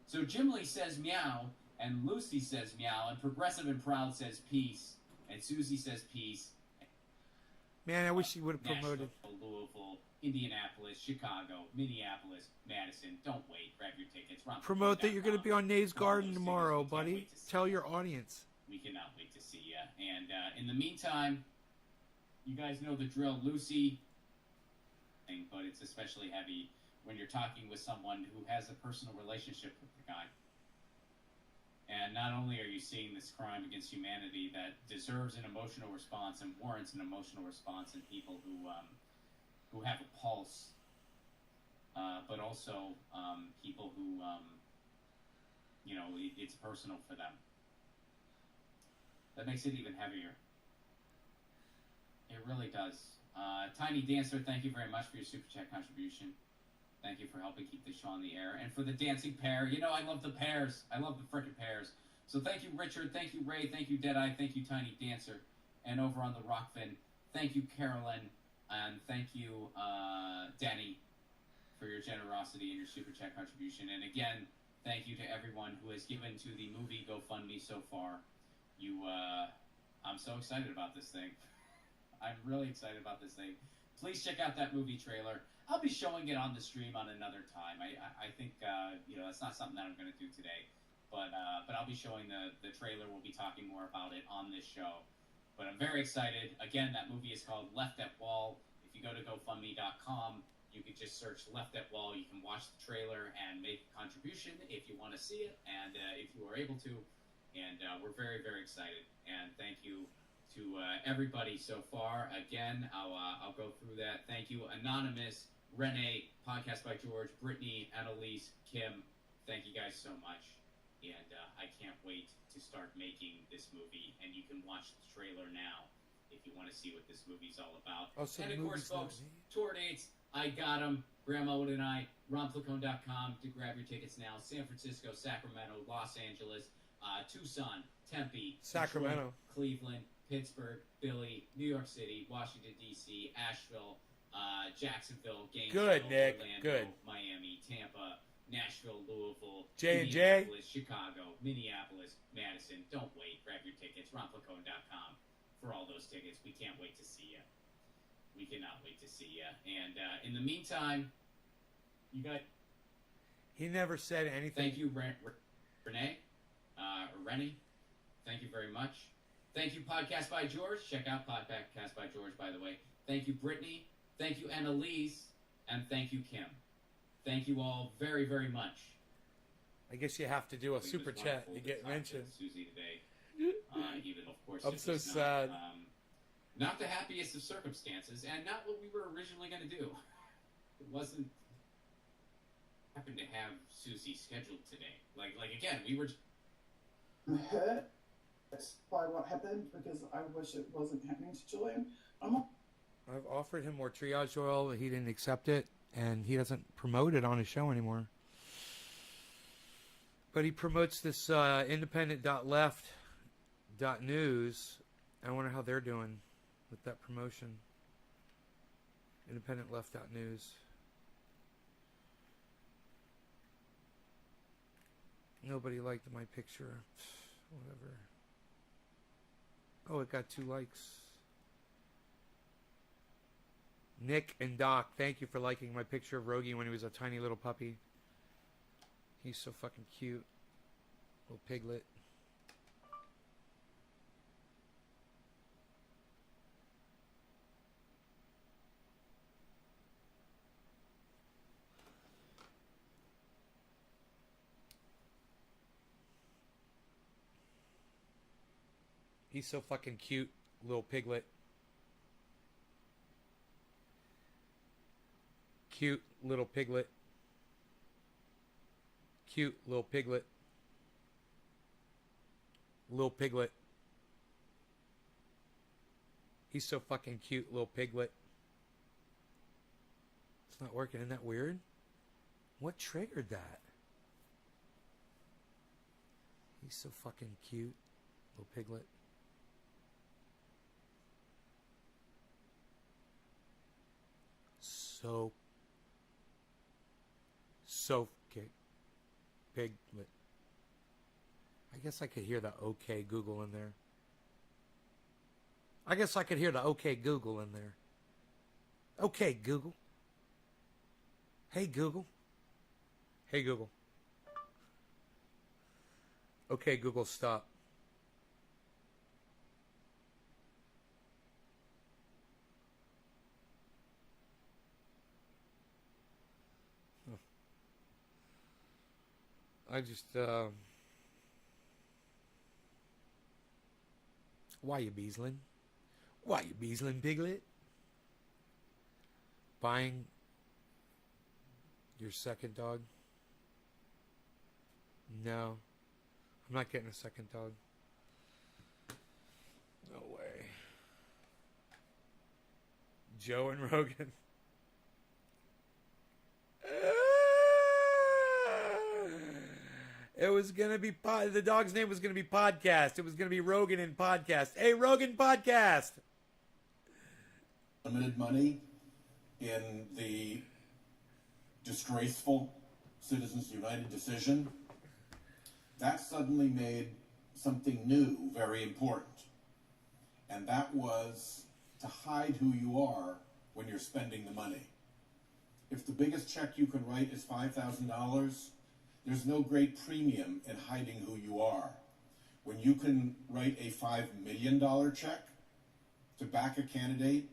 So Jim Lee says meow, and Lucy says meow, and Progressive and Proud says peace, and Susie says peace. Man, I wish he would have promoted. Nashville, Louisville, Indianapolis, Chicago, Minneapolis, Madison. Don't wait. Grab your tickets. Promote that you're going to be on Nays Garden tomorrow, buddy. Tell your audience. We cannot wait to see you. And in the meantime, you guys know the drill, Lucy. But it's especially heavy when you're talking with someone who has a personal relationship with the guy. And not only are you seeing this crime against humanity that deserves an emotional response and warrants an emotional response in people who have a pulse, but also people who, it's personal for them. That makes it even heavier. It really does. Tiny Dancer, thank you very much for your Super Chat contribution. Thank you for helping keep this show on the air. And for the dancing pair, I love the pairs. I love the frickin' pairs. So thank you, Richard. Thank you, Ray. Thank you, Deadeye. Thank you, Tiny Dancer. And over on the Rockfin, thank you, Carolyn. And thank you, Danny, for your generosity and your Super Chat contribution. And again, thank you to everyone who has given to the movie GoFundMe so far. I'm so excited about this thing. I'm really excited about this thing. Please check out that movie trailer. I'll be showing it on the stream on another time. I think that's not something that I'm going to do today, but I'll be showing the trailer. We'll be talking more about it on this show. But I'm very excited. Again, that movie is called Left at Wall. If you go to GoFundMe.com, you can just search Left at Wall. You can watch the trailer and make a contribution if you want to see it, and if you are able to. And we're very, very excited. And thank you to everybody so far. Again, I'll go through that. Thank you, Anonymous, Renee, Podcast by George, Brittany, Annalise, Kim. Thank you guys so much. And I can't wait to start making this movie. And you can watch the trailer now if you want to see what this movie's all about. Oh, so and the of course, movie's folks, tour dates, I got them. Grandma Wood and I, RonPlacone.com to grab your tickets now. San Francisco, Sacramento, Los Angeles, Tucson, Tempe, Sacramento, Detroit, Cleveland, Pittsburgh, Philly, New York City, Washington, D.C., Asheville, Jacksonville, Gainesville, Good, Nick. Orlando, Good. Miami, Tampa, Nashville, Louisville, J&J. Indianapolis, Chicago, Minneapolis, Madison. Don't wait. Grab your tickets. RonPlacone.com for all those tickets. We can't wait to see you. We cannot wait to see you. And in the meantime, you got... He never said anything. Thank you, Renee. Or Rennie. Thank you very much. Thank you, Podcast by George. Check out Podcast by George, by the way. Thank you, Brittany. Thank you, Annalise. And thank you, Kim. Thank you all very, very much. I guess you have to do a super chat to get mentioned. Susie today. Even, of course, I'm so sad. Not the happiest of circumstances, and not what we were originally going to do. It wasn't... happened to have Susie scheduled today. Like again, we were... I'm hurt by what happened because I wish it wasn't happening to Julian. I've offered him more triage oil, but he didn't accept it, and he doesn't promote it on his show anymore. But he promotes this independent.left.news. I wonder how they're doing with that promotion. Independent.left.news. Nobody liked my picture. Whatever. Oh, it got 2 likes. Nick and Doc, thank you for liking my picture of Rogie when he was a tiny little puppy. He's so fucking cute. Little piglet. He's so fucking cute, little piglet. Cute little piglet. Cute little piglet. Little piglet. He's so fucking cute, little piglet. It's not working. Isn't that weird? What triggered that? He's so fucking cute, little piglet. So okay, piglet. I guess I could hear the okay Google in there. I guess I could hear the okay Google in there. Okay, Google. Hey, Google. Hey, Google. Okay, Google, stop. I just, why you beasling? Why you beasling, piglet? Buying your second dog? No. I'm not getting a second dog. No way. Joe and Rogan. It was going to be, the dog's name was going to be Podcast. It was going to be Rogan and Podcast. Hey, Rogan Podcast. Limited money in the disgraceful Citizens United decision. That suddenly made something new very important. And that was to hide who you are when you're spending the money. If the biggest check you can write is $5,000, there's no great premium in hiding who you are. When you can write a $5 million check to back a candidate,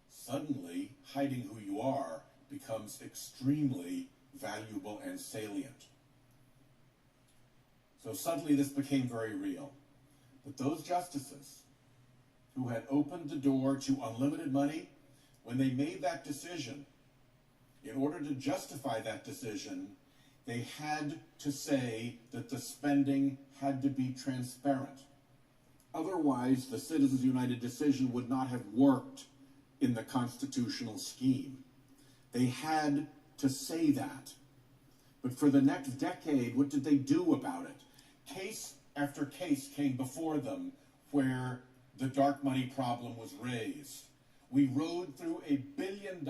suddenly hiding who you are becomes extremely valuable and salient. So suddenly this became very real. But those justices who had opened the door to unlimited money, when they made that decision, in order to justify that decision, they had to say that the spending had to be transparent. Otherwise, the Citizens United decision would not have worked in the constitutional scheme. They had to say that. But for the next decade, what did they do about it? Case after case came before them where the dark money problem was raised. We rode through $1 billion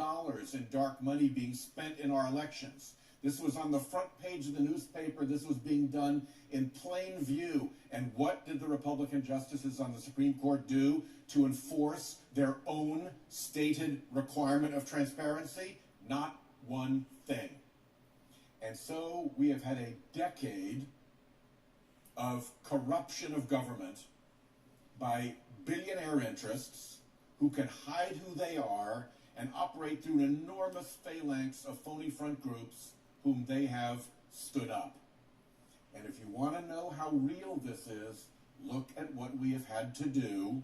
in dark money being spent in our elections. This was on the front page of the newspaper. This was being done in plain view. And what did the Republican justices on the Supreme Court do to enforce their own stated requirement of transparency? Not one thing. And so we have had a decade of corruption of government by billionaire interests who can hide who they are and operate through an enormous phalanx of phony front groups whom they have stood up. And if you want to know how real this is, look at what we have had to do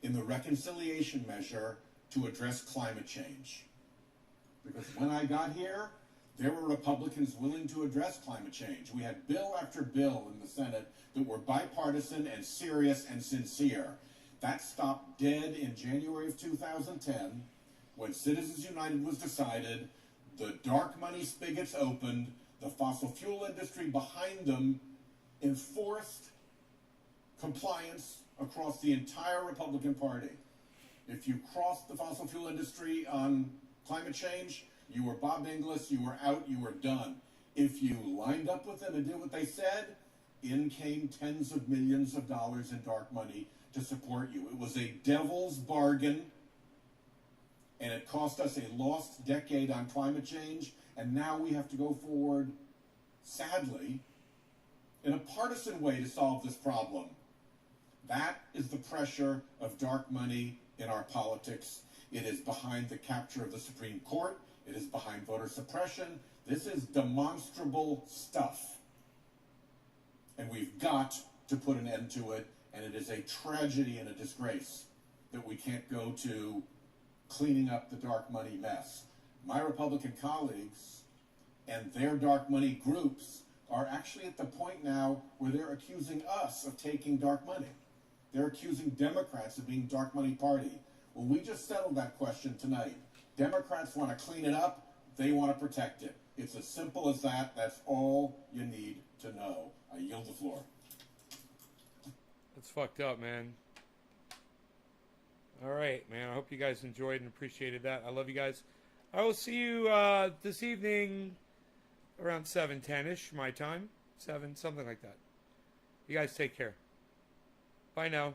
in the reconciliation measure to address climate change. Because when I got here, there were Republicans willing to address climate change. We had bill after bill in the Senate that were bipartisan and serious and sincere. That stopped dead in January of 2010 when Citizens United was decided, the dark money spigots opened, the fossil fuel industry behind them enforced compliance across the entire Republican Party. If you crossed the fossil fuel industry on climate change, you were Bob Inglis, you were out, you were done. If you lined up with them and did what they said, in came tens of millions of dollars in dark money to support you. It was a devil's bargain, and it cost us a lost decade on climate change, and now we have to go forward, sadly, in a partisan way to solve this problem. That is the pressure of dark money in our politics. It is behind the capture of the Supreme Court. It is behind voter suppression. This is demonstrable stuff. And we've got to put an end to it, and it is a tragedy and a disgrace that we can't go to cleaning up the dark money mess. My Republican colleagues and their dark money groups are actually at the point now where they're accusing us of taking dark money. They're accusing Democrats of being dark money party. Well, we just settled that question tonight. Democrats want to clean it up. They want to protect it. It's as simple as that. That's all you need to know. I yield the floor. That's fucked up, man. All right, man. I hope you guys enjoyed and appreciated that. I love you guys. I will see you this evening around 7:10ish my time. 7, something like that. You guys take care. Bye now.